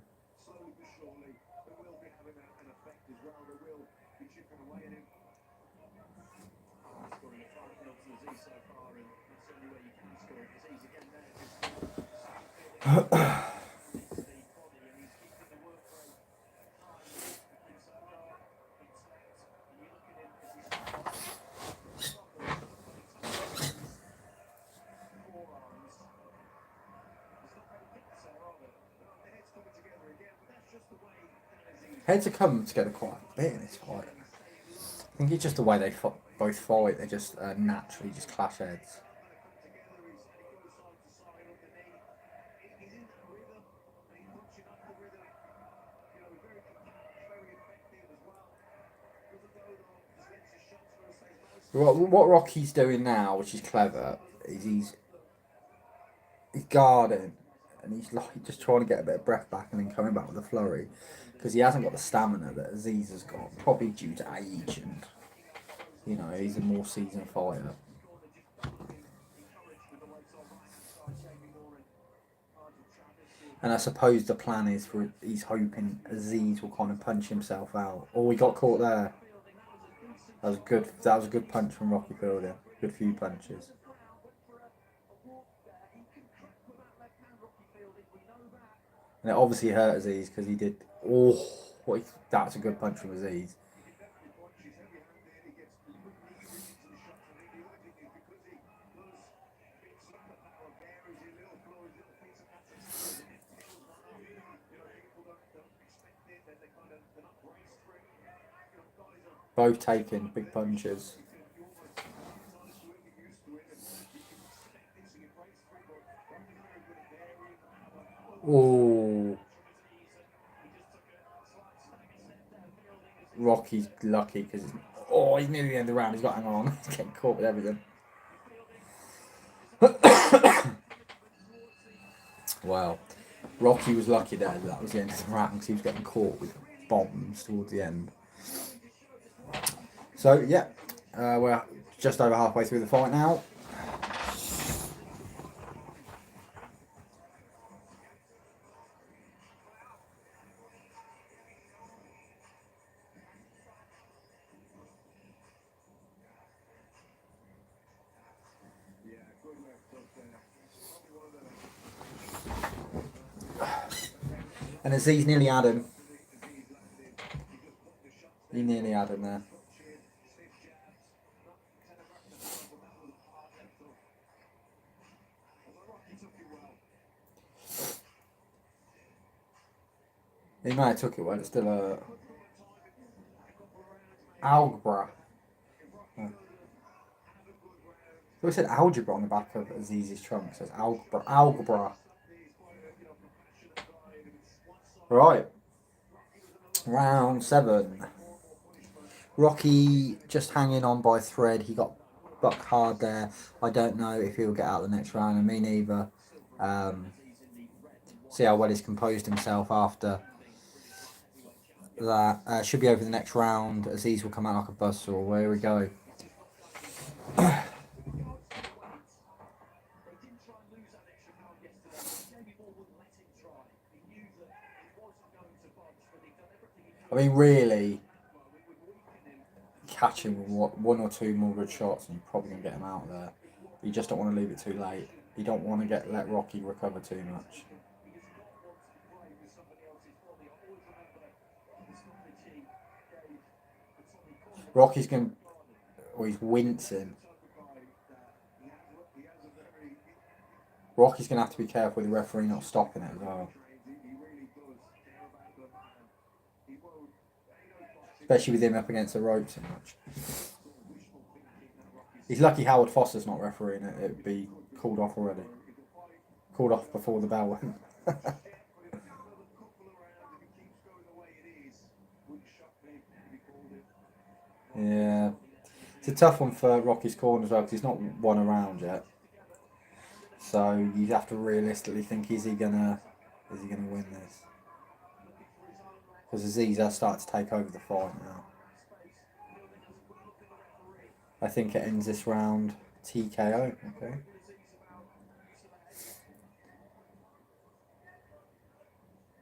Heads are coming together quite a bit in this fight. I think it's just the way they both fight. They just naturally just clash heads. What Rocky's doing now, which is clever, is he's guarding, and he's like just trying to get a bit of breath back and then coming back with a flurry, because he hasn't got the stamina that Aziz has got, probably due to age and, you know, he's a more seasoned fighter. And I suppose the plan is he's hoping Aziz will kind of punch himself out. Oh, he got caught there. That was good. That was a good punch from Rocky Fielder. Good few punches. And it obviously hurt Aziz because he did. Oh, that's a good punch from Aziz. Both taking big punches. Oh. Rocky's lucky because he's nearly the end of the round. He's got to hang on. He's getting caught with everything. Well, Rocky was lucky there that was the end of the round because he was getting caught with bombs towards the end. So, yeah, we're just over halfway through the fight now. And Aziz nearly had him. He nearly had him there. He might have took it well, it's still a algebra. Yeah. So we said algebra on the back of Aziz's trunk. It says algebra. Right. Round 7. Rocky just hanging on by a thread. He got bucked hard there. I don't know if he'll get out the next round, and me neither. See how well he's composed himself after that. Should be over the next round. Aziz will come out like a buzzsaw. Where we go. I mean, really, catching one or two more good shots and you're probably going to get him out there. You just don't want to leave it too late. You don't want to let Rocky recover too much. Rocky's going to... Oh, he's wincing. Rocky's going to have to be careful with the referee not stopping it as well. Especially with him up against the ropes so much. He's lucky Howard Foster's not refereeing it. It would be called off already. Called off before the bell went. Yeah. It's a tough one for Rocky's corner as well because he's not won a round yet. So you have to realistically think, is he gonna win this? Because Aziz has started to take over the fight now. I think it ends this round TKO. Okay.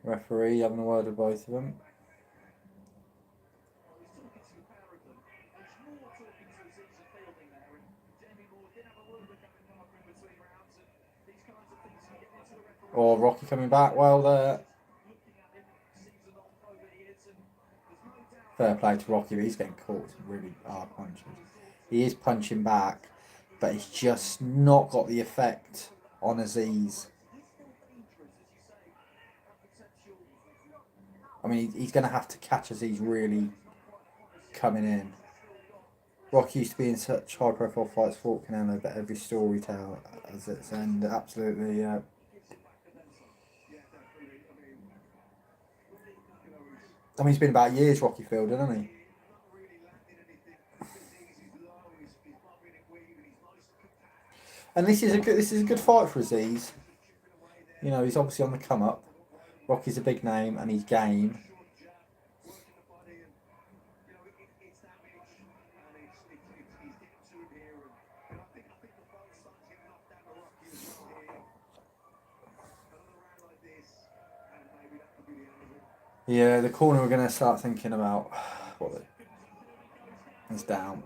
Referee having a word with both of them. Oh, Rocky coming back well there. Fair play to Rocky, but he's getting caught with some really hard punches. He is punching back, but he's just not got the effect on Aziz. I mean, he's going to have to catch as he's really coming in. Rocky used to be in such high-profile fights for Canelo, but every story tell as its end. Absolutely, I mean, he's been about years Rocky Fielding, hasn't he? And this is a good fight for Aziz. You know, he's obviously on the come up. Rocky's a big name and he's game. Yeah, the corner we're going to start thinking about what is down.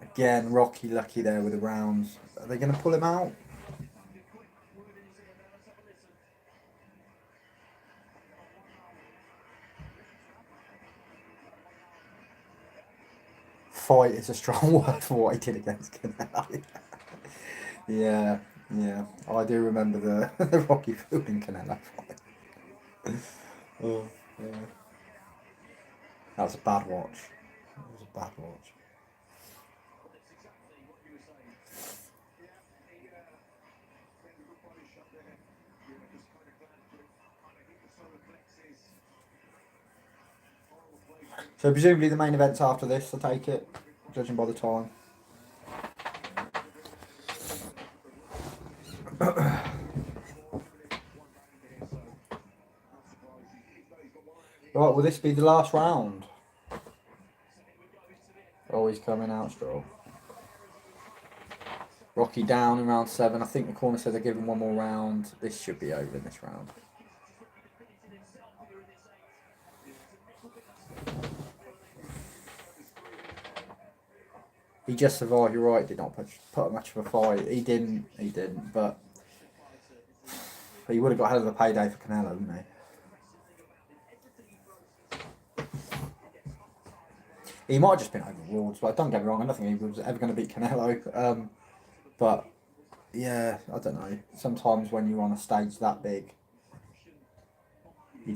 Again, Rocky lucky there with the rounds. Are they going to pull him out? Fight is a strong word for what he did against Canelo. Yeah, yeah. I do remember the Rocky Fielding Canelo fight. Oh, yeah. That was a bad watch. It was a bad watch. So presumably the main event's after this, I take it, judging by the time. Right, will this be the last round? Oh, he's coming out strong. Rocky down in round 7. I think the corner said they're giving one more round. This should be over in this round. He just survived, you're right, did not put much of a fight. He didn't, but he would have got a hell of a payday for Canelo, wouldn't he? He might have just been overruled, but don't get me wrong, I don't think he was ever going to beat Canelo. But yeah, I don't know. Sometimes when you're on a stage that big, you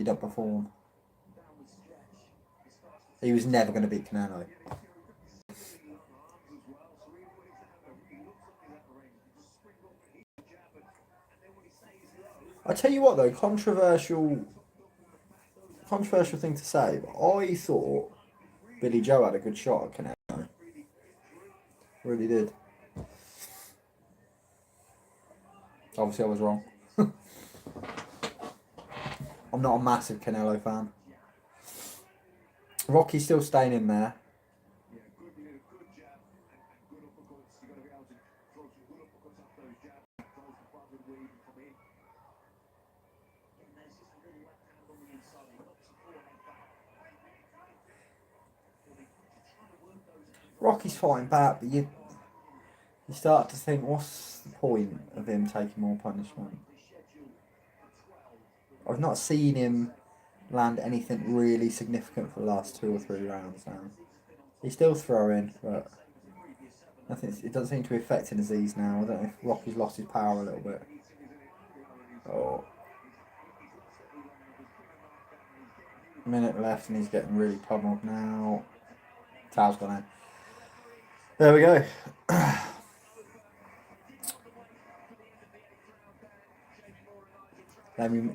don't perform. He was never going to beat Canelo. I tell you what though, controversial thing to say, but I thought Billy Joe had a good shot at Canelo. Really did. Obviously, I was wrong. I'm not a massive Canelo fan. Rocky's still staying in there. Rocky's fighting back, but you start to think, what's the point of him taking more punishment? I've not seen him land anything really significant for the last 2 or 3 rounds now. He's still throwing, but nothing. It doesn't seem to be affecting Aziz now. I don't know if Rocky's lost his power a little bit. Oh. A minute left and he's getting really pummeled now. Towel's gone in. There we go.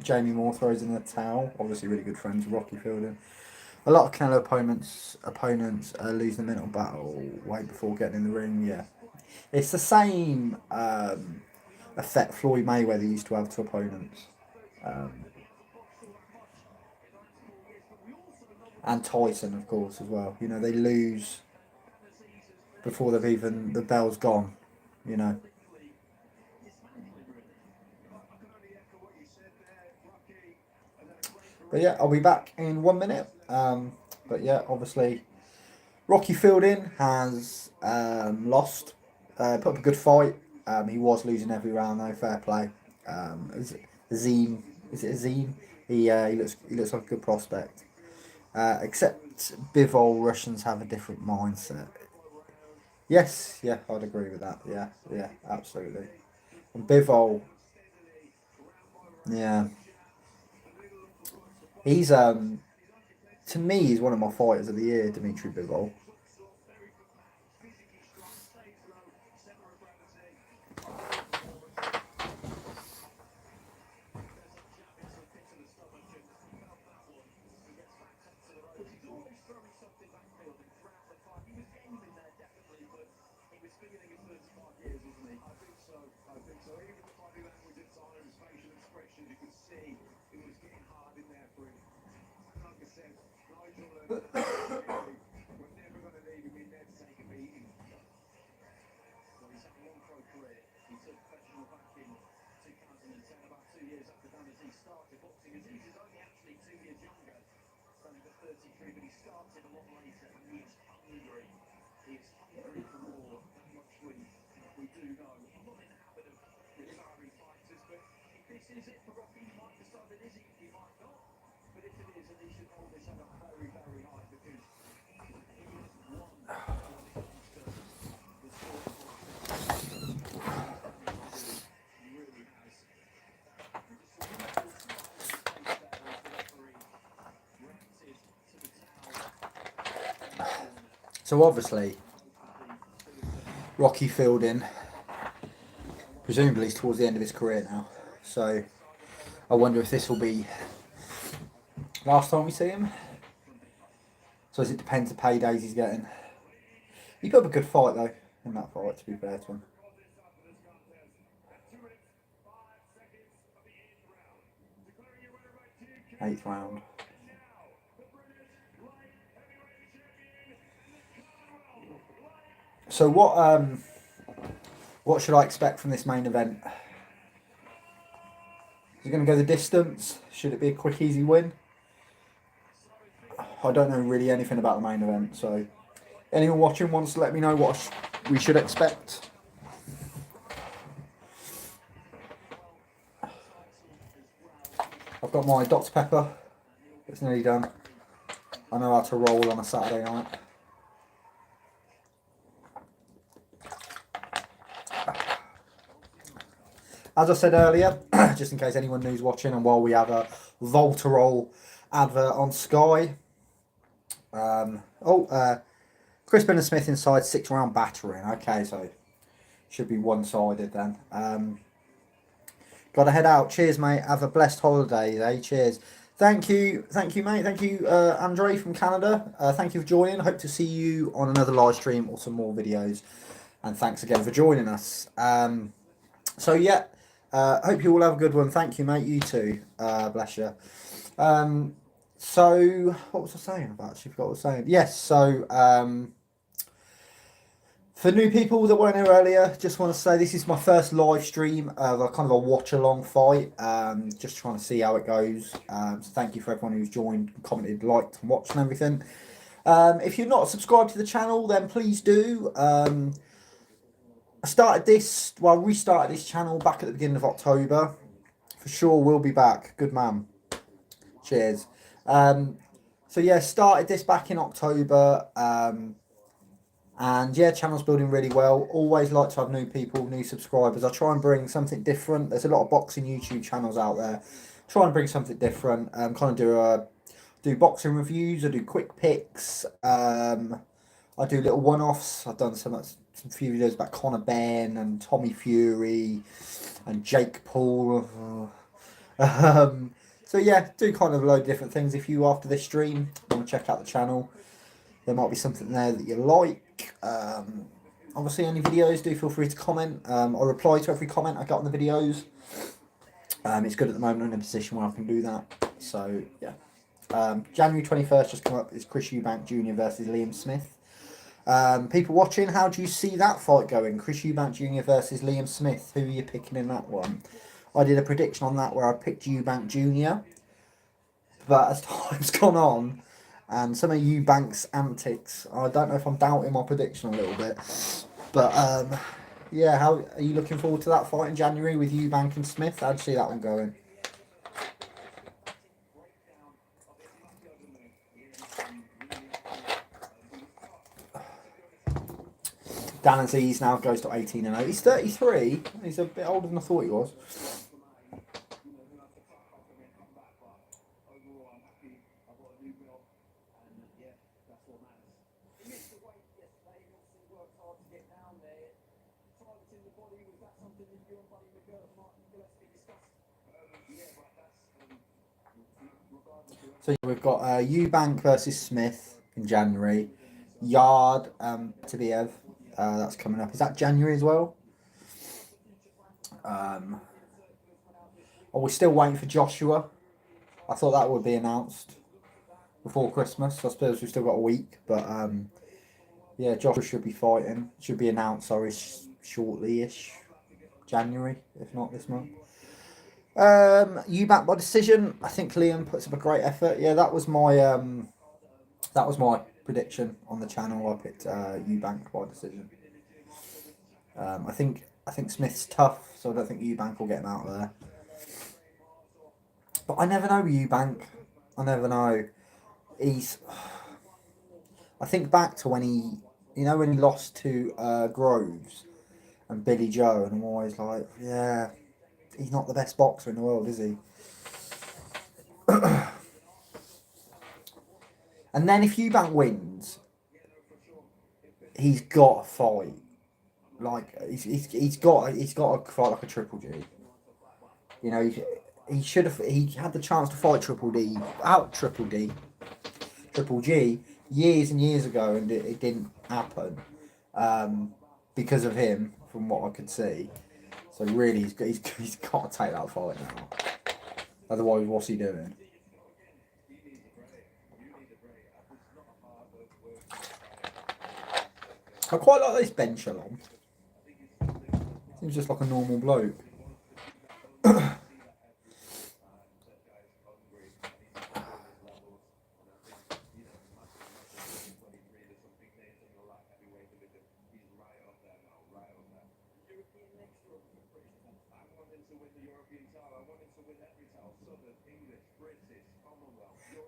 Jamie Moore throws in the towel. Obviously, really good friends with Rocky Fielding. A lot of Canelo opponents lose the mental battle way before getting in the ring. Yeah, it's the same effect Floyd Mayweather used to have to opponents, and Tyson, of course, as well. You know, they lose before the bell's gone. You know. But yeah, I'll be back in 1 minute. But yeah, obviously, Rocky Fielding has lost. Put up a good fight. He was losing every round though. Fair play. Azim, is it Azim? He looks like a good prospect. Except Bivol, Russians have a different mindset. Yes, yeah, I'd agree with that. Yeah, yeah, absolutely. And Bivol, yeah, he's to me he's one of my fighters of the year, Dimitri Bivol. So obviously, Rocky Fielding, presumably he's towards the end of his career now. So I wonder if this will be last time we see him. So it depends the paydays he's getting. He put up a good fight though in that fight, to be fair to him. 8th round. So what should I expect from this main event? Is it going to go the distance? Should it be a quick, easy win? I don't know really anything about the main event, so anyone watching wants to let me know what we should expect. I've got my Dr. Pepper. It's nearly done. I know how to roll on a Saturday night. As I said earlier, just in case anyone new's watching, and while we have a Voltarol advert on Sky. Chris Billam Smith inside 6-round battering. Okay, so should be one-sided then. Got to head out. Cheers, mate. Have a blessed holiday, eh? Cheers. Thank you, mate. Thank you, Andre from Canada. Thank you for joining. Hope to see you on another live stream or some more videos. And thanks again for joining us. So yeah, hope you all have a good one. Thank you, mate. You too. Bless you. So what was I saying? I've actually forgot what I was saying. Yes. So for new people that weren't here earlier, just want to say this is my first live stream of a kind of a watch-along fight. Just trying to see how it goes. So thank you for everyone who's joined, commented, liked, and watched and everything. If you're not subscribed to the channel, then please do. I restarted this channel back at the beginning of October. For sure, we'll be back. Good man. Cheers. So yeah, started this back in October. And yeah, channel's building really well. Always like to have new people, new subscribers. I try and bring something different. There's a lot of boxing YouTube channels out there. Try and bring something different. Kind of do boxing reviews. I do quick picks. I do little one-offs. I've done some few videos about Conor Benn and Tommy Fury and Jake Paul. So yeah, do kind of a load of different things. If you, after this stream, want to check out the channel, there might be something there that you like. Obviously, any videos, do feel free to comment. I reply to every comment I get on the videos. It's good at the moment. I'm in a position where I can do that. So yeah. January 21st just come up is Chris Eubank Jr. versus Liam Smith. People watching, how do you see that fight going? Chris Eubank Jr. versus Liam Smith. Who are you picking in that one? I did a prediction on that where I picked Eubank Jr. But as time's gone on, and some of Eubank's antics, I don't know if I'm doubting my prediction a little bit. But yeah, how are you looking forward to that fight in January with Eubank and Smith? How'd you see that one going? Dan Aziz now goes to 18-0. He's 33. He's a bit older than I thought he was. So we've got Eubank versus Smith in January. Yard Tabiev. That's coming up. Is that January as well? Oh, we're still waiting for Joshua. I thought that would be announced before Christmas. I suppose we've still got a week, but yeah, Joshua should be fighting. Should be announced, sorry, shortly-ish. January, if not this month. Eubank by decision. I think Liam puts up a great effort. Yeah, that was my prediction on the channel. I picked Eubank by decision. I think Smith's tough, so I don't think Eubank will get him out of there. But I never know with Eubank. I never know. I think back to when he lost to Groves and Billy Joe, and I'm always like, yeah, he's not the best boxer in the world, is he? And then if Eubank wins, he's got to fight. Like he's got to fight like a Triple G. You know, he had the chance to fight Triple G years and years ago, and it didn't happen because of him, from what I could see. So really, he's got to take that fight now. Otherwise, what's he doing? I quite like this bench along. Seems just like a normal bloke.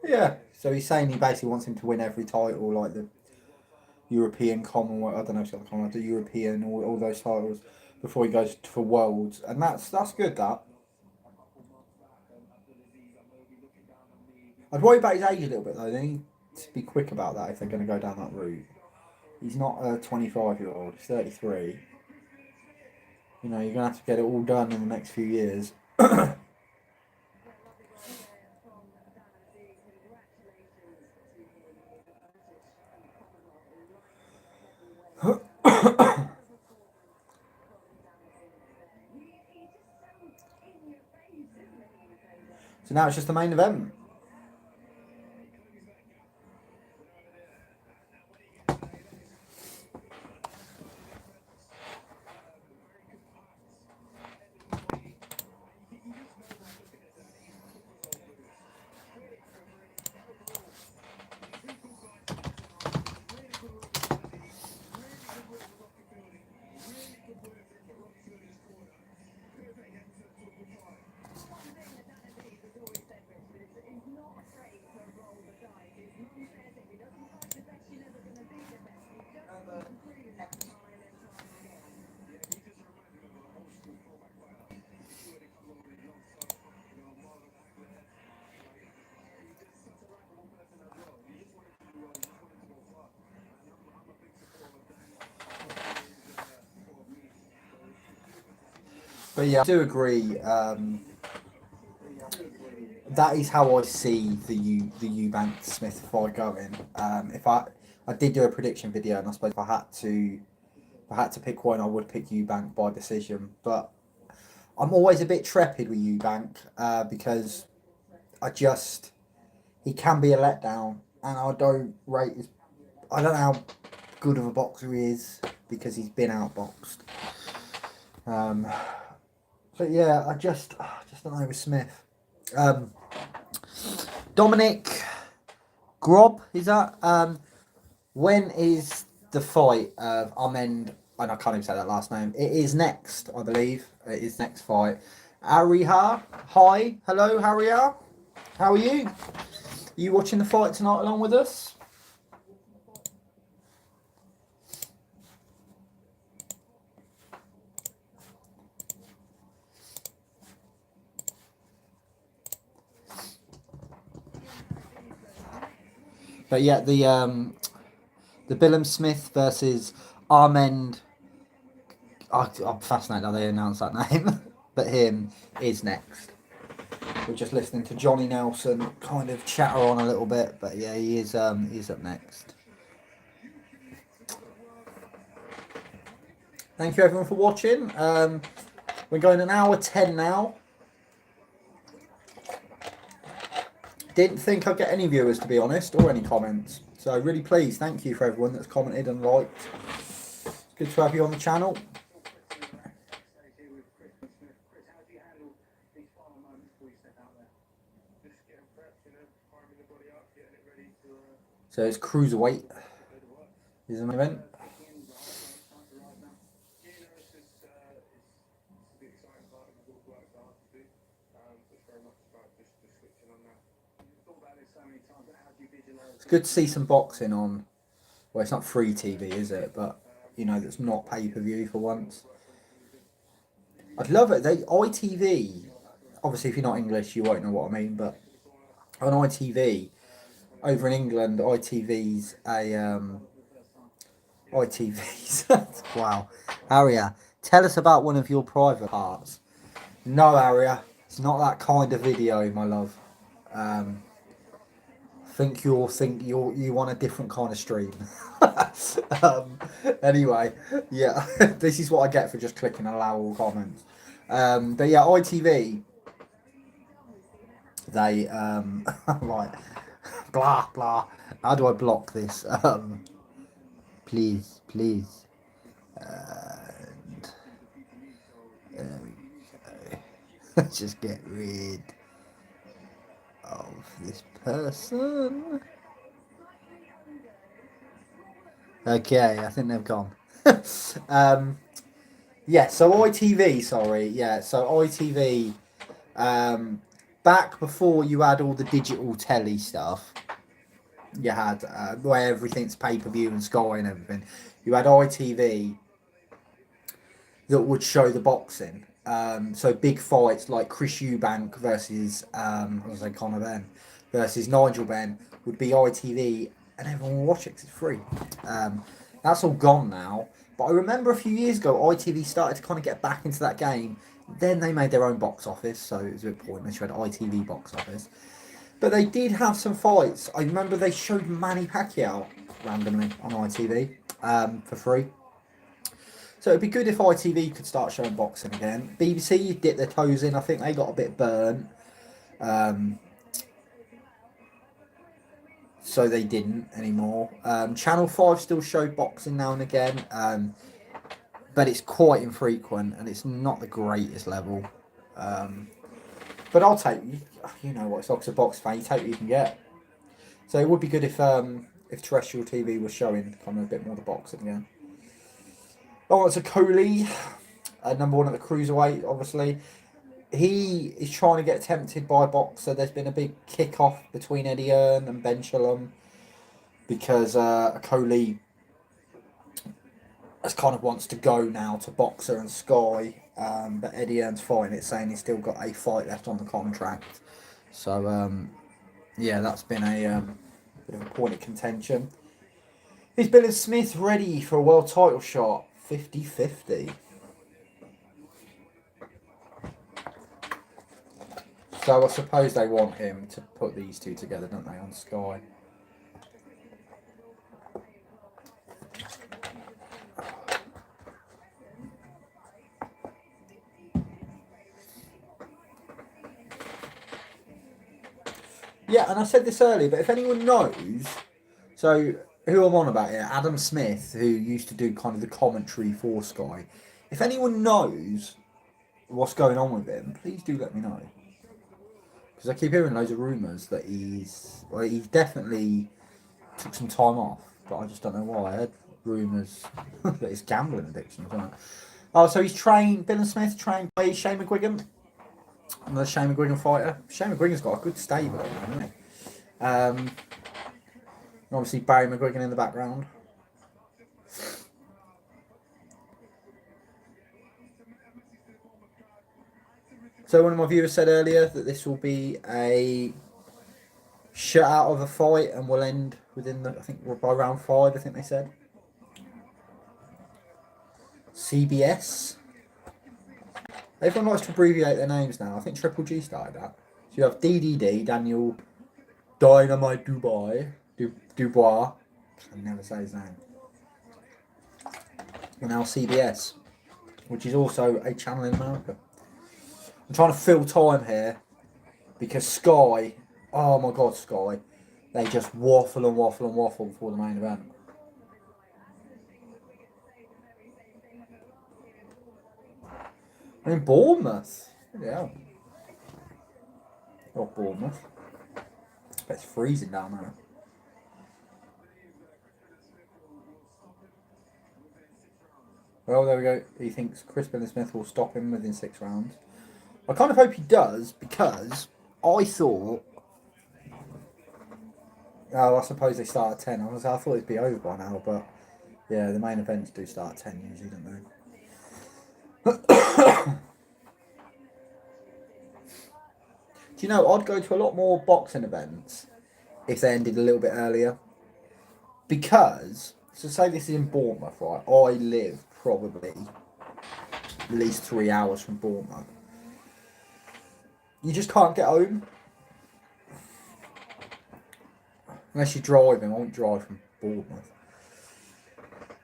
Yeah, so he's saying he basically wants him to win every title, like the European, Commonwealth, I don't know if it's got the Commonwealth, the European, all those titles, before he goes for Worlds, and that's good, that. I'd worry about his age a little bit, though. They need to be quick about that if they're going to go down that route. He's not a 25-year-old, he's 33. You know, you're going to have to get it all done in the next few years. So now it's just the main event. But yeah, I do agree. That is how I see the Eubank Smith fight going. If I did do a prediction video, and I suppose if I had to pick one, I would pick Eubank by decision. But I'm always a bit trepid with Eubank because he can be a letdown, and I don't know how good of a boxer he is because he's been outboxed. But yeah, I just don't know with Smith. Dominic Grob, is that? When is the fight of Armend? And I can't even say that last name. It is next, I believe. It is next fight. Ariha, hi, hello, Ariha. How are you? Are you watching the fight tonight along with us? But yeah, the Billam Smith versus Armend. I'm fascinated how they announced that name. But him is next. We're just listening to Johnny Nelson kind of chatter on a little bit, but yeah, he's up next. Thank you everyone for watching. We're going an hour 10 now. Didn't think I'd get any viewers, to be honest, or any comments. So really pleased. Thank you for everyone that's commented and liked. It's good to have you on the channel. So it's Cruiserweight is an event. It's good to see some boxing on. Well, it's not free TV, is it? But you know, that's not pay-per-view for once. I'd love it. ITV. Obviously, if you're not English, you won't know what I mean. But on ITV, over in England, ITV's ITV's. Wow, Aria, tell us about one of your private parts. No, Aria, it's not that kind of video, my love. You want a different kind of stream. Anyway, yeah, this is what I get for just clicking allow all comments. But yeah, ITV, they right, blah blah. How do I block this? Please. And there we go. Let's just get rid of this person. Okay, I think they've gone. Yeah, so ITV, sorry. Yeah, so ITV, back before you had all the digital telly stuff, you had where everything's pay-per-view and Sky and everything, you had ITV that would show the boxing. So big fights like Chris Eubank versus Conor Benn versus Nigel Benn would be ITV, and everyone will watch it because it's free. That's all gone now. But I remember a few years ago, ITV started to kind of get back into that game. Then they made their own box office, so it was a bit pointless. You had ITV box office. But they did have some fights. I remember they showed Manny Pacquiao randomly on ITV for free. So it'd be good if ITV could start showing boxing again. BBC dipped their toes in. I think they got a bit burnt. So they didn't anymore. Channel 5 still showed boxing now and again. But it's quite infrequent and it's not the greatest level. But I'll take, you know what, it's Oxford Box fan, you take what you can get. So it would be good if terrestrial TV was showing kind of a bit more of the boxing again. Oh, it's a Coley, number one at the Cruiserweight, obviously. He is trying to get tempted by a boxer. There's been a big kick-off between Eddie Earn and Ben Shalom because Coley kind of wants to go now to Boxer and Sky, but Eddie Earn's fighting it, saying he's still got a fight left on the contract. So, yeah, that's been a bit of a point of contention. Is Billam Smith ready for a world title shot? 50-50. So I suppose they want him to put these two together, don't they, on Sky? Yeah, and I said this earlier, but if anyone knows, so who I'm on about here, Adam Smith, who used to do kind of the commentary for Sky, if anyone knows what's going on with him, please do let me know. Because I keep hearing loads of rumours that he definitely took some time off, but I just don't know why. I heard rumours that it's gambling addiction or something. Oh, so he's trained, Billam Smith trained by Shane McGuigan. Another Shane McGuigan fighter. Shane McGuigan's got a good stable, hasn't he? Obviously Barry McGuigan in the background. So one of my viewers said earlier that this will be a shutout of a fight and will end within the, I think by round 5, I think they said. CBS. Everyone likes to abbreviate their names now. I think Triple G started that. So you have DDD, Daniel Dynamite Dubois. I can never say his name. And now CBS, which is also a channel in America. I'm trying to fill time here because Sky, oh my god, Sky, they just waffle and waffle and waffle before the main event. I mean, Bournemouth. Yeah. Oh, Bournemouth. But it's freezing down there. Well, there we go. He thinks Chris Billam will stop him within 6 rounds. I kind of hope he does because I thought. Oh, I suppose they start at 10. I thought it'd be over by now, but yeah, the main events do start at 10 usually, don't they? Do you know, I'd go to a lot more boxing events if they ended a little bit earlier. Because, so say this is in Bournemouth, right? I live probably at least 3 hours from Bournemouth. You just can't get home. Unless you're driving. I won't drive from Bournemouth.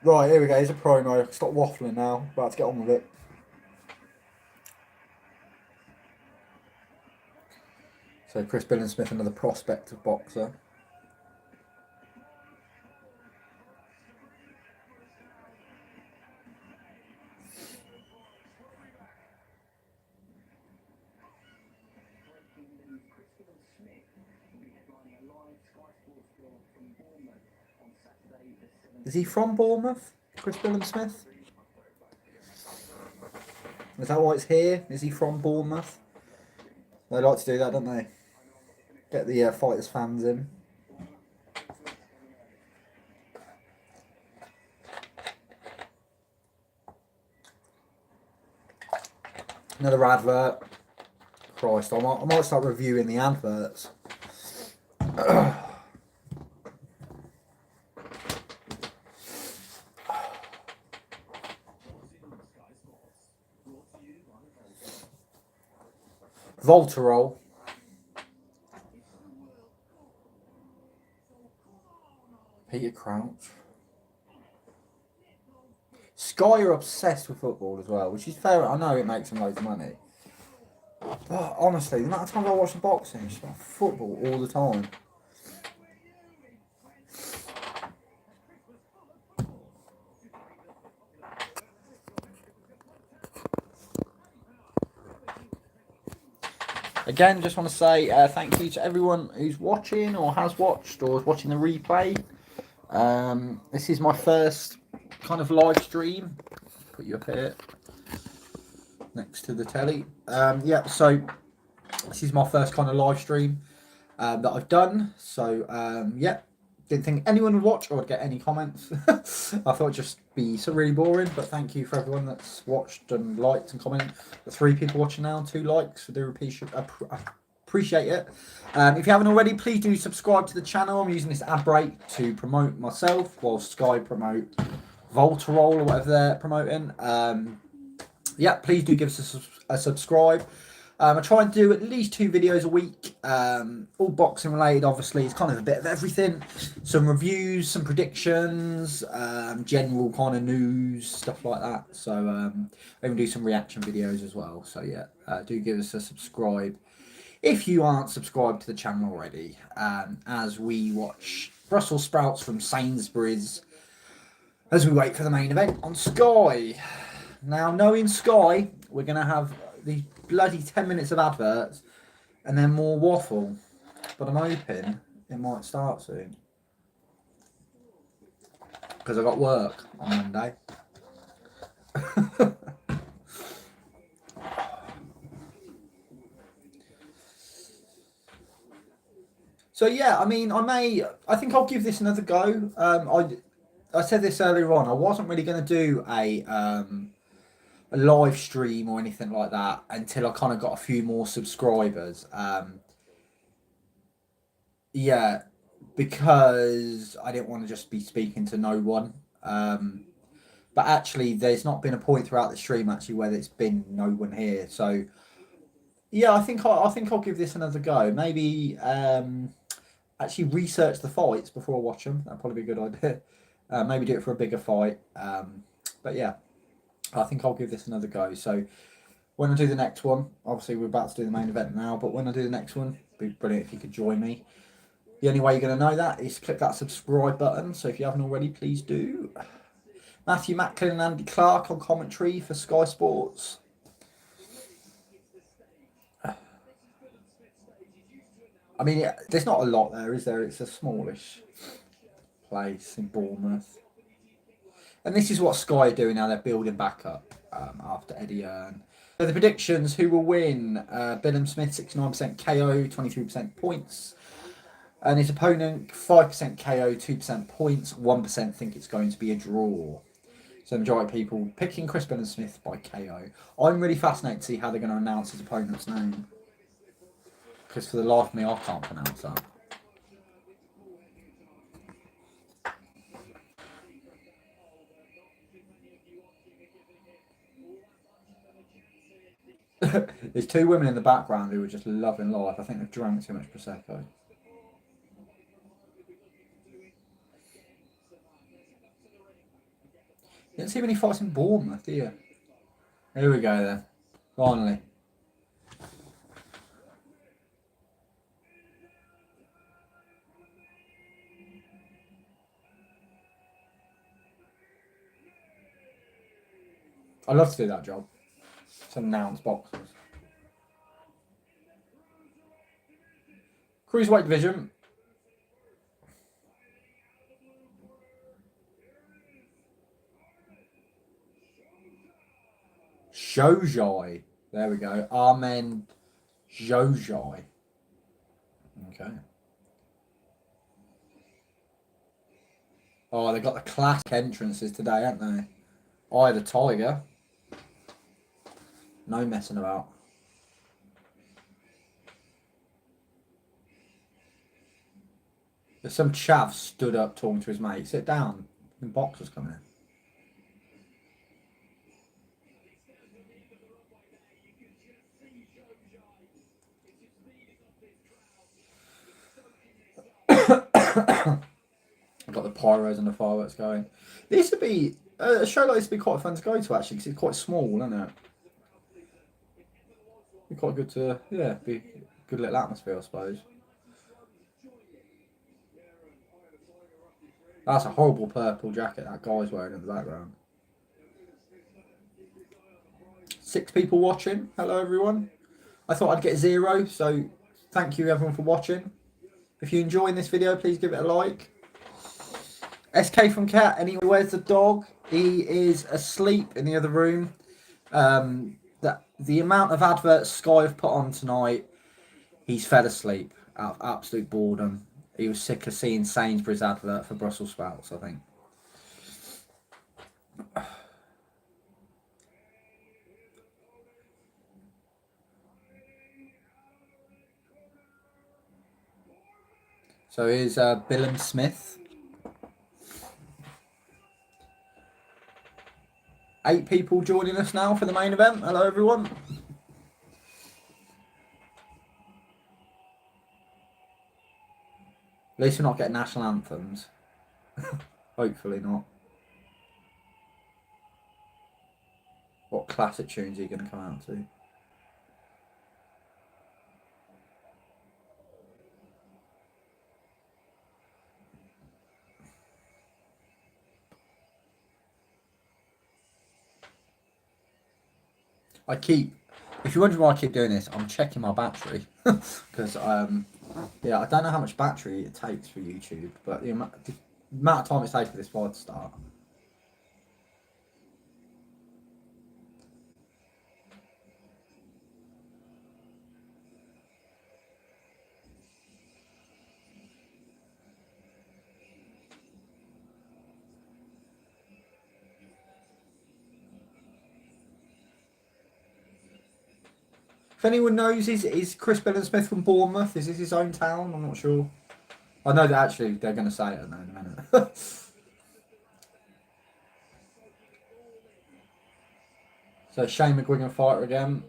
Right, here we go. Here's a promo. Stop waffling now. About to get on with it. So Chris Billam, another prospective boxer. Is he from Bournemouth, Chris Billam? Is that why it's here? Is he from Bournemouth? They like to do that, don't they? Get the fighters' fans in. Another advert. Christ, I might start reviewing the adverts. Voltarol. Peter Crouch. Sky are obsessed with football as well, which is fair. I know it makes them loads of money. But honestly, the amount of times I watch the boxing, it's about football all the time. Again, just want to say thank you to everyone who's watching or has watched or is watching the replay. This is my first kind of live stream. Put you up here next to the telly. Yeah, so this is my first kind of live stream that I've done. So yeah, didn't think anyone would watch or would get any comments. I thought it'd just be so really boring, but thank you for everyone that's watched and liked and commented. The 3 people watching now, 2 likes. I do appreciate it. If you haven't already, please do subscribe to the channel. I'm using this ad break to promote myself while Sky promote Voltarol or whatever they're promoting. Yeah, please do give us a subscribe. I try and do at least 2 videos a week, all boxing related. Obviously, it's kind of a bit of everything. Some reviews, some predictions, general kind of news, stuff like that. So I even do some reaction videos as well. So yeah, do give us a subscribe if you aren't subscribed to the channel already. As we watch Brussels sprouts from Sainsbury's as we wait for the main event on Sky. Now, knowing Sky, we're going to have these bloody 10 minutes of adverts and then more waffle. But I'm hoping it might start soon. Because I got work on Monday. So yeah, I mean, I think I'll give this another go. I said this earlier on, I wasn't really going to do a live stream or anything like that until I kind of got a few more subscribers. Yeah, because I didn't want to just be speaking to no one. But actually, there's not been a point throughout the stream actually where there's been no one here. So yeah, I think I'll give this another go. Maybe actually research the fights before I watch them. That'd probably be a good idea. Maybe do it for a bigger fight. But yeah, I think I'll give this another go. So when I do the next one, obviously we're about to do the main event now, but when I do the next one, it'd be brilliant if you could join me. The only way you're going to know that is click that subscribe button. So if you haven't already, please do. Matthew Macklin and Andy Clark on commentary for Sky Sports. I mean, there's not a lot there, is there? It's a smallish place in Bournemouth. And this is what Sky are doing now. They're building back up after Eddie Earn. So the predictions, who will win? Billam Smith, 69% KO, 23% points. And his opponent, 5% KO, 2% points, 1% think it's going to be a draw. So the majority of people picking Chris Billam Smith by KO. I'm really fascinated to see how they're going to announce his opponent's name. Because for the life of me, I can't pronounce that. There's two women in the background who are just loving life. I think they've drank too much Prosecco. You didn't see many fights in Bournemouth, do you? Here we go then. Finally. I love to do that job. To announce boxers. Cruiserweight division. Xhoxhaj. There we go. Armend Xhoxhaj. Okay. Oh, they got the classic entrances today, haven't they? Eye of the Tiger. No messing about. There's some chav stood up talking to his mate. Sit down. The boxers coming in. Got the pyros and the fireworks going. This would be a show like this would be quite fun to go to actually because it's quite small, isn't it? Be quite good to be a good little atmosphere, I suppose. That's a horrible purple jacket that guy's wearing in the background. 6 people watching. Hello everyone. I thought I'd get 0, so thank you everyone for watching. If you're enjoying this video, please give it a like. SK from Cat, anyway, where's the dog? He is asleep in the other room. The amount of adverts Sky have put on tonight, he's fell asleep out of absolute boredom. He was sick of seeing Sainsbury's advert for Brussels sprouts, I think. So here's Billam Smith. 8 people joining us now for the main event. Hello, everyone. At least we're not getting national anthems. Hopefully not. What classic tunes are you going to come out to? If you're wondering why I keep doing this, I'm checking my battery. Because, yeah, I don't know how much battery it takes for YouTube, but the amount of time it takes for this fight to start. If anyone knows, is Chris Billam Smith from Bournemouth? Is this his own town? I'm not sure. I know that actually they're going to say it in a minute. So Shane McGuigan fighter again.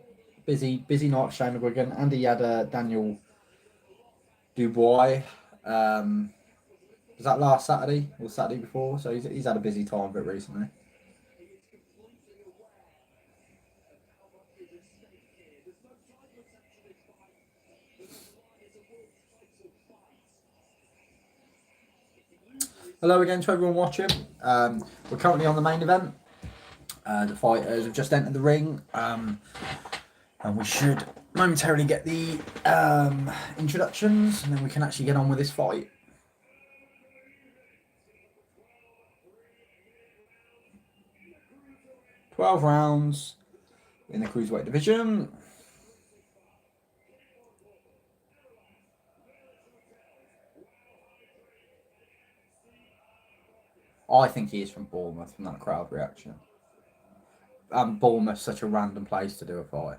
Busy night for Shane McGuigan. And he had Daniel Dubois. Was that last Saturday or Saturday before? So he's had a busy time of it recently. Hello again to everyone watching. We're currently on the main event. The fighters have just entered the ring. And we should momentarily get the introductions, and then we can actually get on with this fight. "12 rounds in the cruiserweight division. I think he is from Bournemouth, from that crowd reaction. Bournemouth's such a random place to do a fight.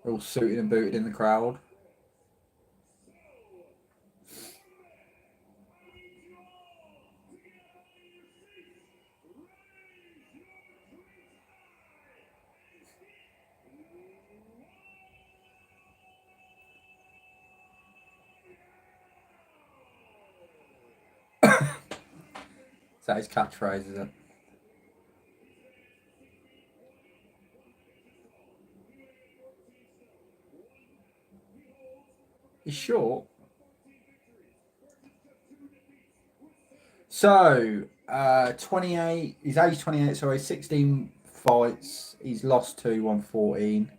They're all suited and booted in the crowd. Is that his catchphrase, is it? He's short. So, 28, he's age 28, sorry, 16 fights. He's lost 2, won 14.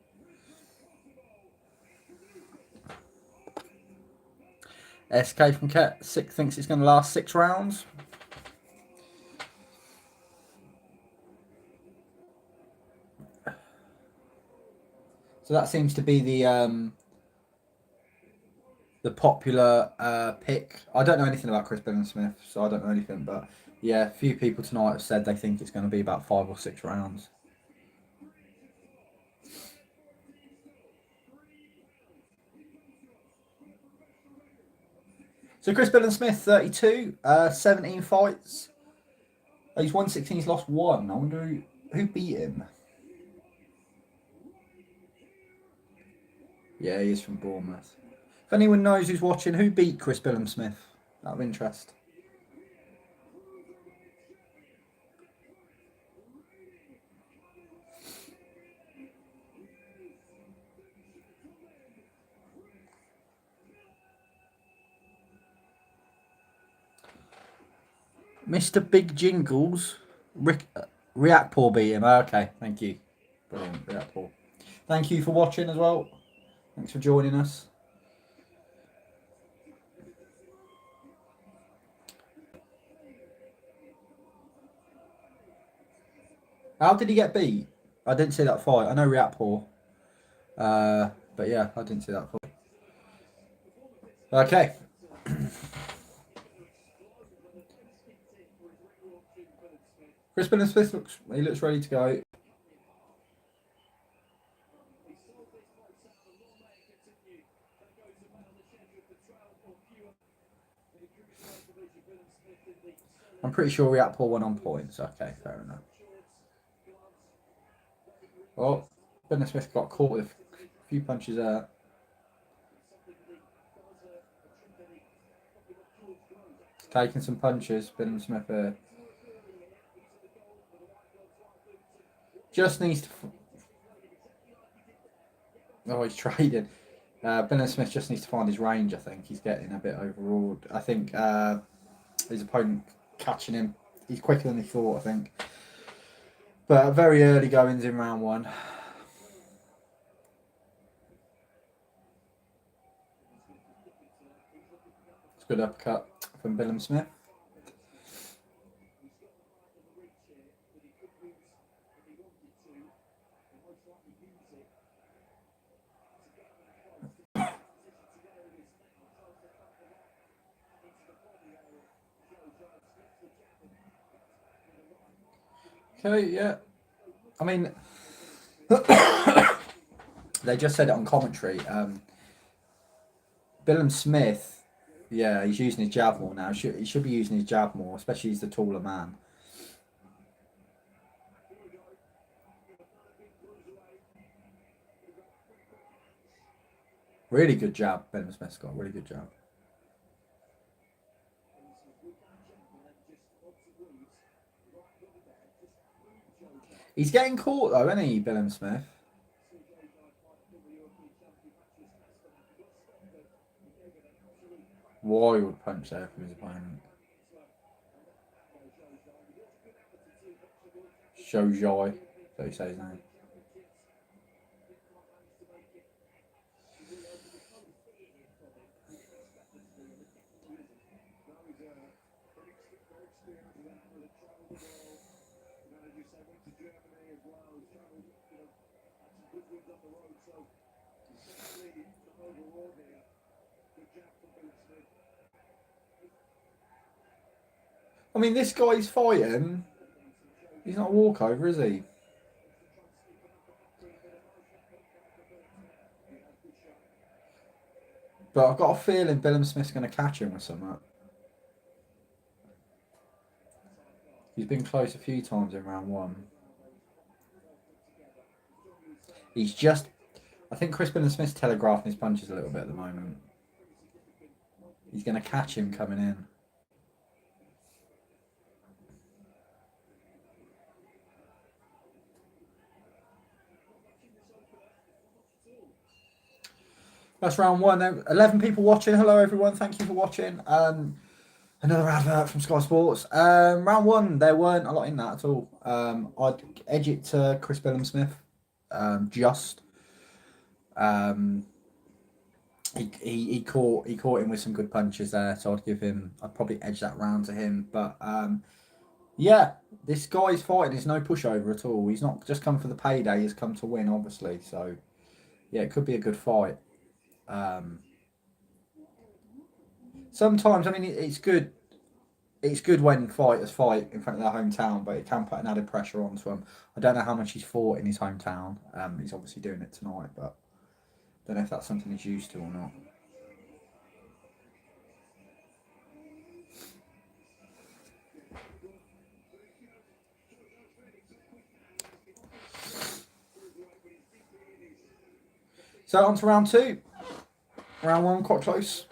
SK from Ket thinks it's going to last 6 rounds. So that seems to be the popular pick. I don't know anything about Chris Billam Smith, so I don't know anything. But yeah, a few people tonight have said they think it's going to be about 5 or 6 rounds. So Chris Billam Smith, 32, 17 fights. He's won 16, he's lost 1. I wonder who beat him. Yeah, he is from Bournemouth. If anyone knows who's watching, who beat Chris Billam Smith? Out of interest. Mr. Big Jingles, React beat him. Okay, thank you. Brilliant, React Thank you for watching as well. Thanks for joining us. How did he get beat? I didn't see that fight. I know React but yeah, I didn't see that fight. Okay. Chris Billam Smith looks ready to go. I'm pretty sure React won on points. Okay, fair enough. Well, Billam Smith got caught with a few punches there. He's taking some punches, Billam Smith here. Just needs to. Oh, he's trading. Billam Smith just needs to find his range, I think. He's getting a bit overawed. I think his opponent catching him. He's quicker than he thought, I think. But very early goings in round 1. It's a good uppercut from Billam Smith. Okay, yeah. I mean, They just said it on commentary. Billam Smith, yeah, he's using his jab more now. He should be using his jab more, especially he's the taller man. Really good jab, Billam Smith's got. Really good jab. He's getting caught though, isn't he, Billam Smith? Wild punch there from his opponent. Xhoxhaj, so he says his name. I mean, this guy's fighting. He's not a walkover, is he? But I've got a feeling Billam Smith's going to catch him with something. He's been close a few times in round one. He's just... I think Chris Billam Smith's telegraphing his punches a little bit at the moment. He's going to catch him coming in. That's round one. 11 people watching. Hello, everyone. Thank you for watching. Another advert from Sky Sports. Round one, there weren't a lot in that at all. I'd edge it to Chris Billam Smith. He caught him with some good punches there, so I'd probably edge that round to him. But yeah, this guy's fighting is no pushover at all. He's not just come for the payday; he's come to win, obviously. So yeah, it could be a good fight. Sometimes, I mean, it's good. It's good when fighters fight in front of their hometown, but it can put an added pressure onto him. I don't know how much he's fought in his hometown. He's obviously doing it tonight, but I don't know if that's something he's used to or not. So on to round two. Round one, quite close.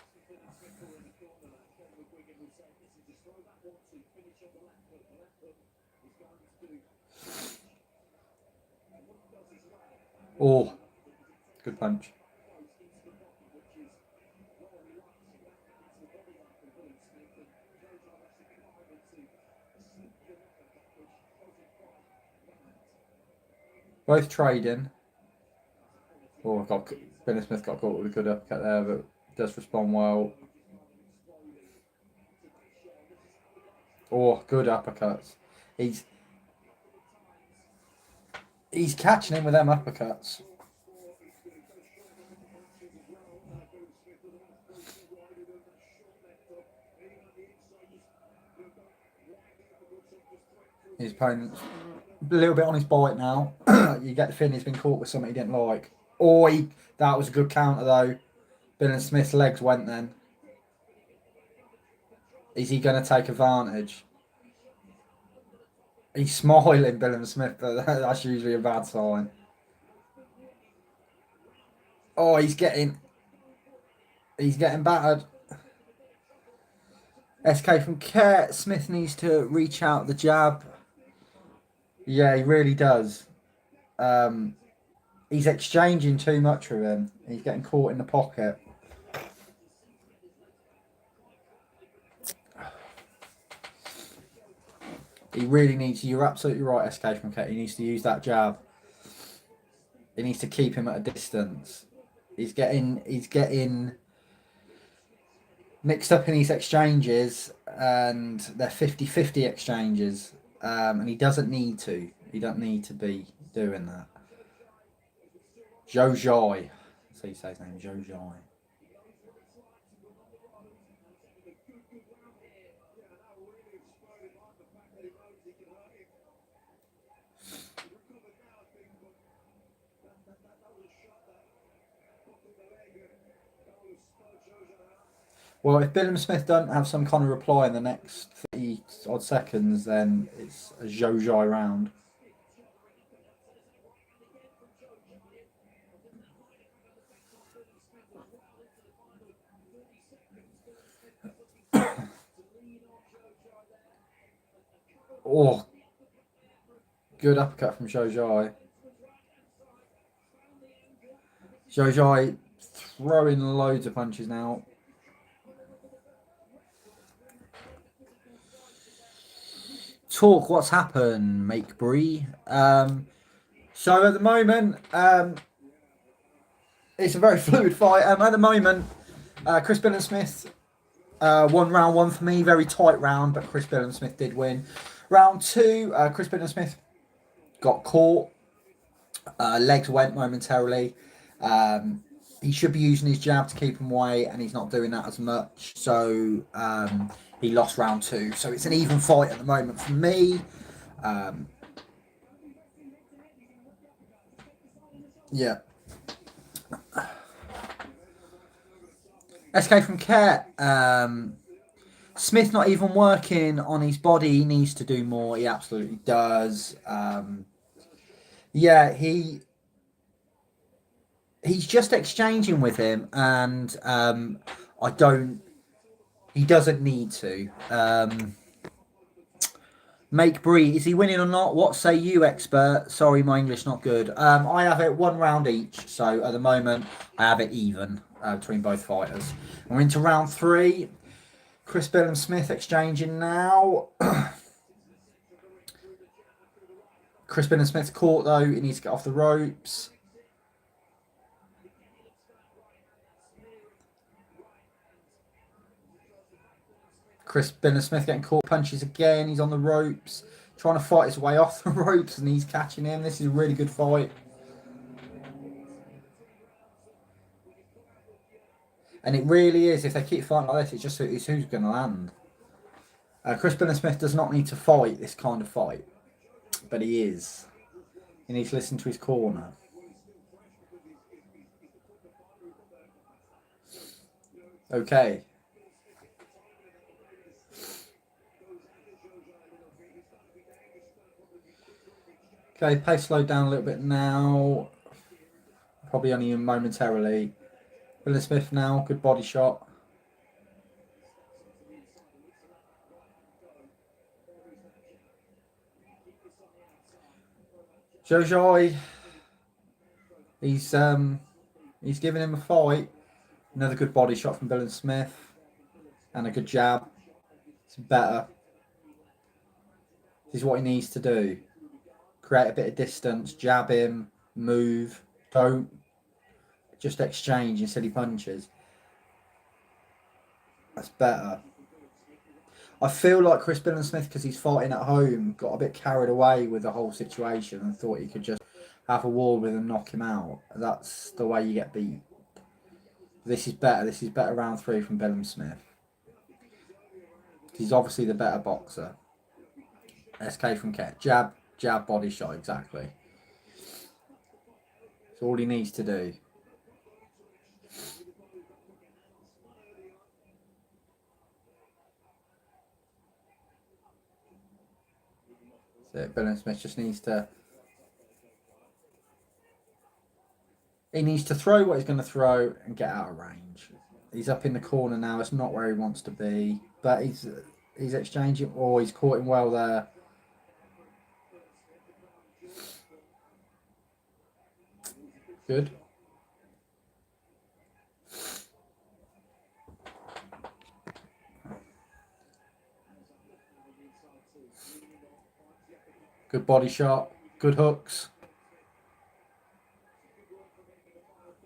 Oh, good punch. Both trading. Oh, Billam Smith got caught with a good uppercut there, but does respond well. Oh, good uppercuts. He's catching him with them uppercuts. His opponent's a little bit on his bite now. You get the feeling he's been caught with something he didn't like. Oh, that was a good counter though. Billam Smith's legs went then. Is he going to take advantage? He's smiling, Billam Smith, but that's usually a bad sign. Oh, he's getting battered. SK from Kurt. Smith needs to reach out the jab. Yeah, he really does. He's exchanging too much with him. He's getting caught in the pocket. He really needs. You're absolutely right, SK from Kurt. He needs to use that jab. He needs to keep him at a distance. He's getting mixed up in his exchanges, and they're 50-50 exchanges, and he doesn't need to. He don't need to be doing that. Xhoxhaj. So you say his name, Xhoxhaj. Well, if Billam Smith don't have some kind of reply in the next 30 odd seconds, then it's a Xhoxhaj round. Oh, good uppercut from Xhoxhaj. Xhoxhaj throwing loads of punches now. Talk, what's happened, Make Bree? So at the moment, it's a very fluid fight. At the moment, Chris Billam Smith won round one for me. Very tight round, but Chris Billam Smith did win. Round two, Chris Billam Smith got caught. Legs went momentarily. He should be using his jab to keep him away, and he's not doing that as much. So he lost round two. So it's an even fight at the moment for me. Yeah. SK from Ket. Smith not even working on his body. He needs to do more. He absolutely does. Yeah, he's just exchanging with him, and I don't. He doesn't need to. Make Bree, is he winning or not? What say you, expert? Sorry, my English not good. I have it one round each, so at the moment I have it even between both fighters. We're into round three. Chris Billam Smith exchanging now. Chris Billam Smith's caught though. He needs to get off the ropes. Chris Billam Smith getting caught, punches again. He's on the ropes, trying to fight his way off the ropes, and he's catching him. This is a really good fight. And it really is. If they keep fighting like this, it's who's going to land. Chris Billam Smith does not need to fight this kind of fight, but he is. He needs to listen to his corner. Okay. Okay, pace slowed down a little bit now. Probably only momentarily. Billam Smith now, good body shot. Xhoxhaj, he's giving him a fight. Another good body shot from Billam Smith, and a good jab. It's better. This is what he needs to do. Create a bit of distance, jab him, move. Don't just exchange in silly punches. That's better. I feel like Chris Billam Smith, because he's fighting at home, got a bit carried away with the whole situation and thought he could just have a war with him and knock him out. That's the way you get beat. This is better. This is better round three from Billam Smith. He's obviously the better boxer. SK from Ket. Jab, jab, body shot, exactly. That's all he needs to do. So Billam Smith just needs to... He needs to throw what he's going to throw and get out of range. He's up in the corner now. It's not where he wants to be. But he's exchanging... Oh, he's caught him well there. Good. Good body shot. Good hooks.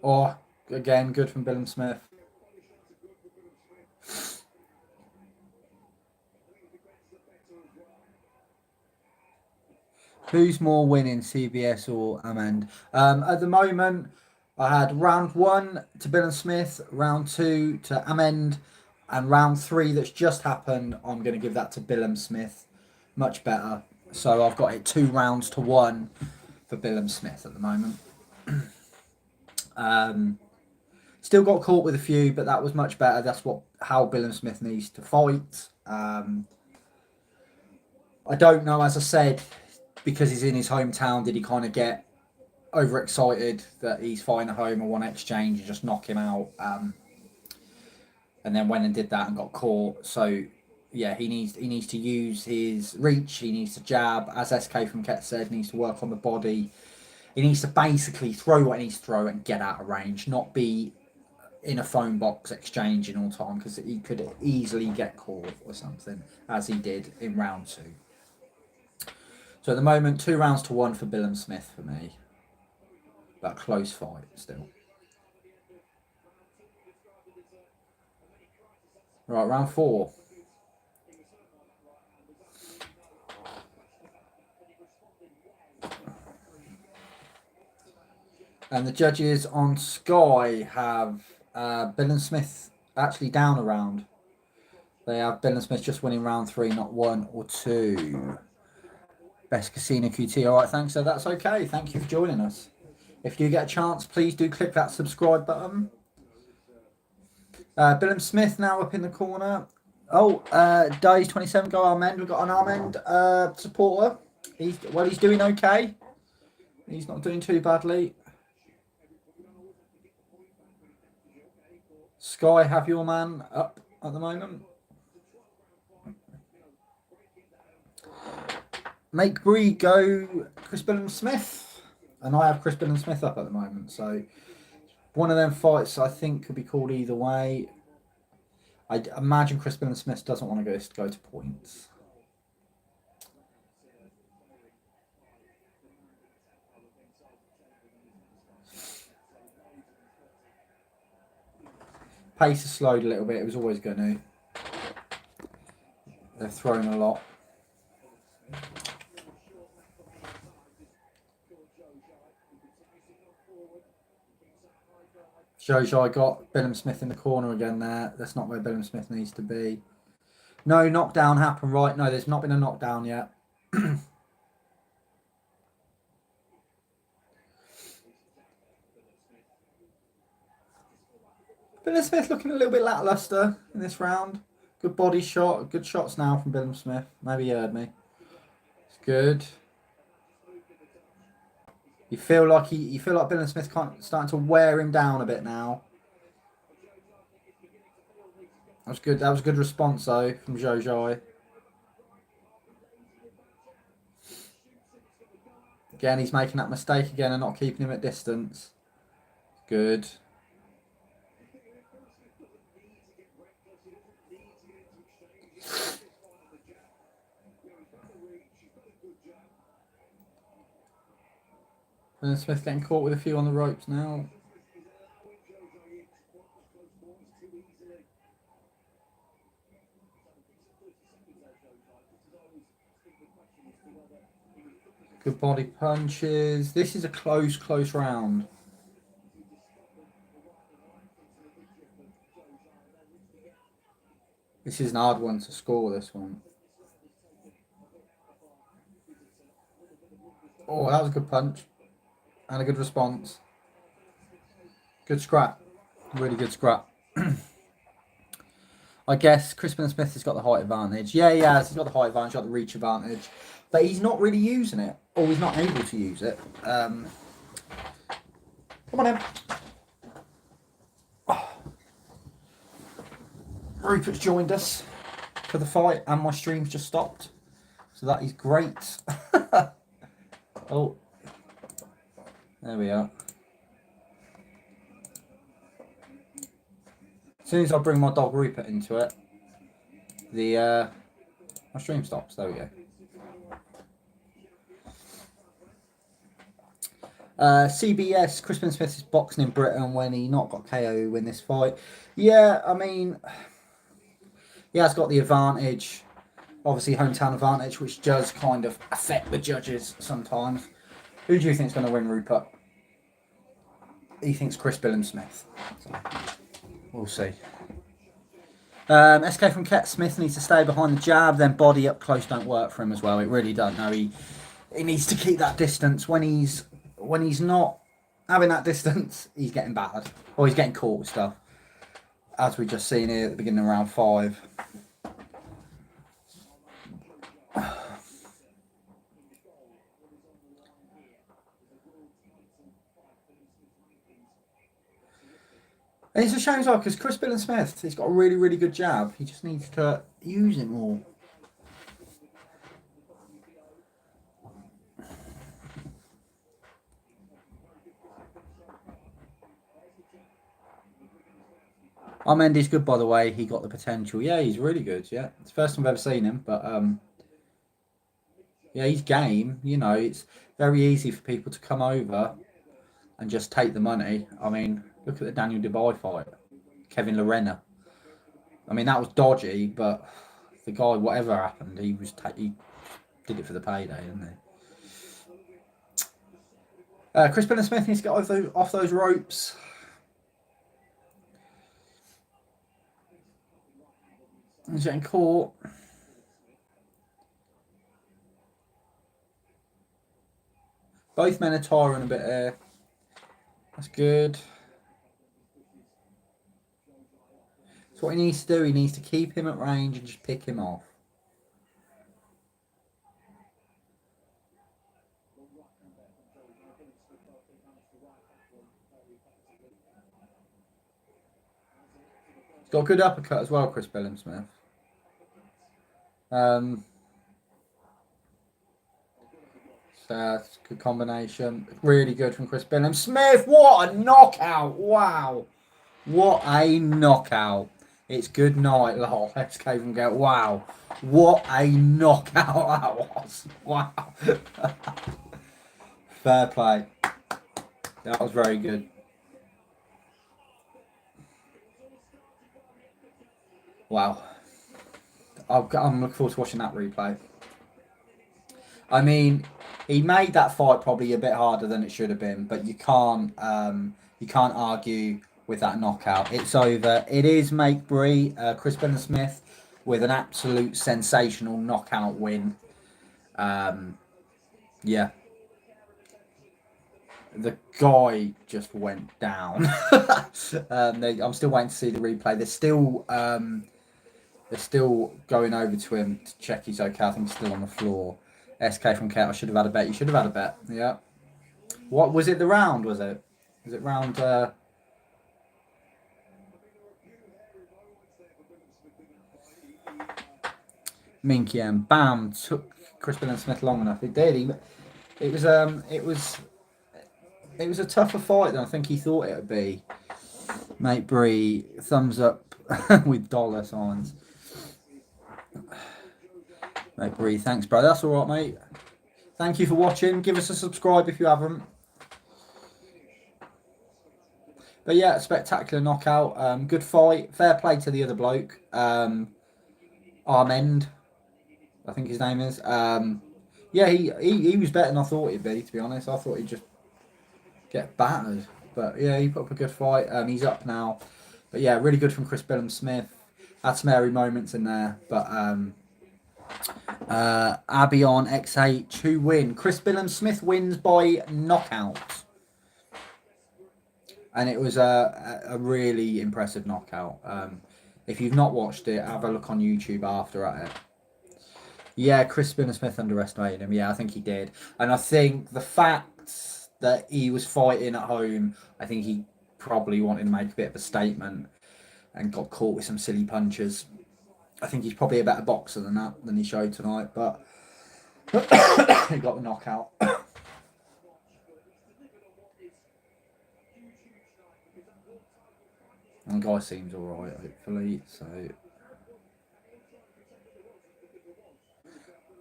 Oh, again, good from Billam Smith. Who's more winning, CBS or Armend? At the moment, I had round one to Billam Smith, round two to Armend, and round three that's just happened, I'm going to give that to Billam Smith. Much better. So I've got it 2 rounds to 1 for Billam Smith at the moment. Still got caught with a few, but that was much better. That's how Billam Smith needs to fight. I don't know, as I said, because he's in his hometown, did he kind of get overexcited that he's fighting at home or one exchange and just knock him out? And then went and did that and got caught. So yeah, he needs to use his reach. He needs to jab, as SK from Ket said. Needs to work on the body. He needs to basically throw what he needs to throw and get out of range, not be in a phone box exchanging all the time, because he could easily get caught or something, as he did in round 2. So at the moment, 2 rounds to 1 for Billam Smith for me. But a close fight still. Right, round 4. And the judges on Sky have Billam Smith actually down a round. They have Billam Smith just winning round 3, not 1 or 2. Best Casino QT. All right, thanks. So that's okay. Thank you for joining us. If you get a chance, please do click that subscribe button. Billam Smith now up in the corner. Oh, Days 27 go Armend. We've got an Armend supporter. He's doing okay. He's not doing too badly. Sky, have your man up at the moment. Make Breed go Chris Billam Smith. And I have Chris Billam Smith up at the moment. So one of them fights I think could be called either way. I imagine Chris Billam Smith doesn't want to go to points. Pace has slowed a little bit. It was always going to. They're throwing a lot. Xhoxhaj got Billam Smith in the corner again there. That's not where Billam Smith needs to be. No knockdown happened, right? No, there's not been a knockdown yet. Billam Smith looking a little bit lackluster in this round. Good body shot. Good shots now from Billam Smith. Maybe he heard me. It's good. You feel like Billam Smith starting to wear him down a bit now. That was good. That was a good response though from Xhoxhaj. Again, he's making that mistake again and not keeping him at distance. Good. Billam Smith getting caught with a few on the ropes now. Good body punches. This is a close round. This is an hard one to score, this one. Oh, that was a good punch. And a good response. Good scrap. Really good scrap. I guess Chris Billam Smith has got the height advantage. Yeah, he has. He's got the height advantage, got the reach advantage. But he's not really using it. Or he's not able to use it. Come on in. Oh. Rupert's joined us for the fight and my stream's just stopped. So that is great. Oh. There we are. As soon as I bring my dog Rupert into it, my stream stops. There we go. CBS, Chris Billam Smith is boxing in Britain when he not got KO win this fight. Yeah, I mean, he has got the advantage. Obviously, hometown advantage, which does kind of affect the judges sometimes. Who do you think is going to win, Rupert? He thinks Chris Billam Smith. So, we'll see. SK from Ket Smith needs to stay behind the jab, then body up close don't work for him as well. It really doesn't. No, he needs to keep that distance when he's not having that distance, he's getting battered. Or he's getting caught with stuff. As we just seen here at the beginning of round 5. And it's a shame as well because Chris Billam Smith, he's got a really, really good jab. He just needs to use it more. Armend is good, by the way. He got the potential. Yeah, he's really good. Yeah, it's the first time I've ever seen him, but yeah, he's game. You know, it's very easy for people to come over and just take the money. I mean, look at the Daniel Dubois fight, Kevin Lorena. I mean, that was dodgy, but the guy, whatever happened, he did it for the payday, didn't he? Chris Billam Smith needs to get off those ropes. He's getting caught. Both men are tiring a bit here. That's good. So what he needs to do, he needs to keep him at range and just pick him off. He's got a good uppercut as well, Chris Billam Smith. So that's a good combination. Really good from Chris Billam Smith. What a knockout! Wow. What a knockout. It's good night, lol. XK from Get. Wow. What a knockout that was. Wow. Fair play. That was very good. Wow. I'm looking forward to watching that replay. I mean, he made that fight probably a bit harder than it should have been, but you can't argue with that knockout. It's over. It is Make Bree, Chris Billam Smith, with an absolute sensational knockout win. Yeah. The guy just went down. I'm still waiting to see the replay. They're still going over to him to check he's okay. I think he's still on the floor. SK from Kate, I should have had a bet. You should have had a bet. Yeah. What was it? The round, was it? Was it round... Minky and bam, took Chris Billam Smith long enough. It did. It was a tougher fight than I think he thought it would be. Mate Bree, thumbs up with dollar signs. Mate Bree, thanks, bro. That's all right, mate. Thank you for watching. Give us a subscribe if you haven't. But yeah, spectacular knockout. Good fight. Fair play to the other bloke. Armend, I think his name is. Yeah, he was better than I thought he'd be, to be honest. I thought he'd just get battered. But yeah, he put up a good fight. He's up now. But yeah, really good from Chris Billam Smith. Had some airy moments in there. But Abby on Xhoxhaj, who win? Chris Billam Smith wins by knockout. And it was a really impressive knockout. If you've not watched it, have a look on YouTube after at it. Yeah, Chris Billam Smith underestimated him. Yeah, I think he did. And I think the fact that he was fighting at home, I think he probably wanted to make a bit of a statement and got caught with some silly punches. I think he's probably a better boxer than he showed tonight, but he got the knockout. And the guy seems alright, hopefully. So,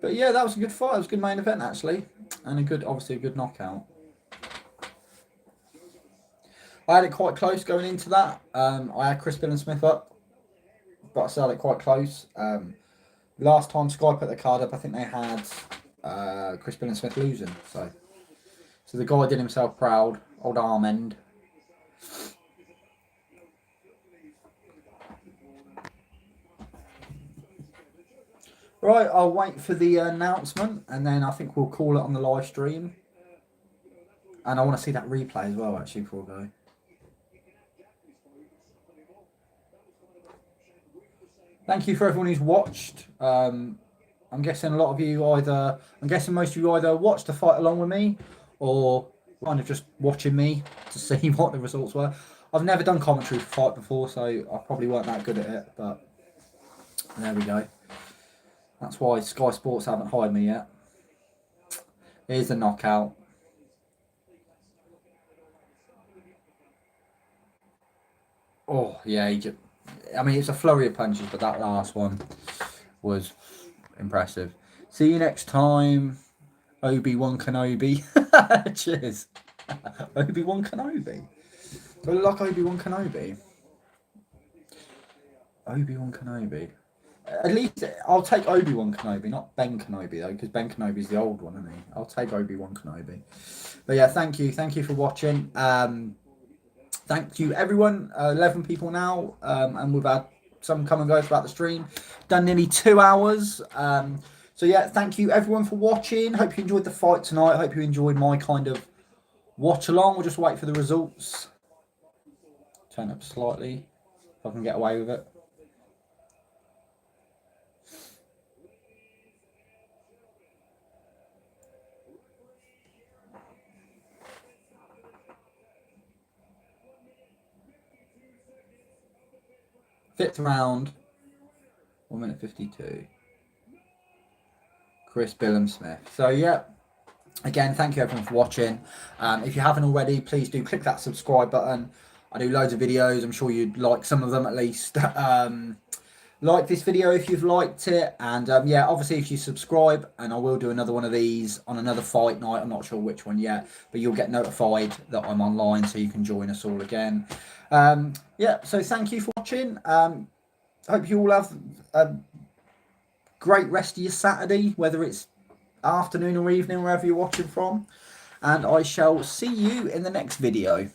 but yeah, that was a good fight. It was a good main event actually, and obviously a good knockout. I had it quite close going into that. I had Chris Billam Smith up, but I still had it quite close. Last time Sky put the card up, I think they had Chris Billam Smith losing. So the guy did himself proud. Old Armend. Right, I'll wait for the announcement, and then I think we'll call it on the live stream. And I want to see that replay as well, actually, before I go. Thank you for everyone who's watched. I'm guessing a lot of you I'm guessing most of you either watched the fight along with me or kind of just watching me to see what the results were. I've never done commentary for fight before, so I probably weren't that good at it, but there we go. That's why Sky Sports haven't hired me yet. Here's the knockout. Oh, yeah, I mean, it's a flurry of punches, but that last one was impressive. See you next time, Obi-Wan Kenobi. Cheers. Obi-Wan Kenobi. Do I look like Obi-Wan Kenobi? Obi-Wan Kenobi. At least I'll take Obi-Wan Kenobi, not Ben Kenobi though, because Ben Kenobi's the old one, isn't he? I'll take Obi-Wan Kenobi. But yeah, thank you for watching. Thank you everyone. 11 people now, and we've had some come and go throughout the stream. Done nearly 2 hours. So yeah, thank you everyone for watching. Hope you enjoyed the fight tonight. Hope you enjoyed my kind of watch along. We'll just wait for the results. Turn up slightly if I can get away with it. Fifth round, 1 minute 52. Chris Billam Smith. So yeah, again, thank you everyone for watching. If you haven't already, please do click that subscribe button. I do loads of videos. I'm sure you'd like some of them at least. Like this video if you've liked it, and yeah, obviously if you subscribe, and I will do another one of these on another fight night. I'm not sure which one yet, but you'll get notified that I'm online, so you can join us all again. Yeah, so thank you for watching. Hope you all have a great rest of your Saturday, whether it's afternoon or evening, wherever you're watching from, and I shall see you in the next video.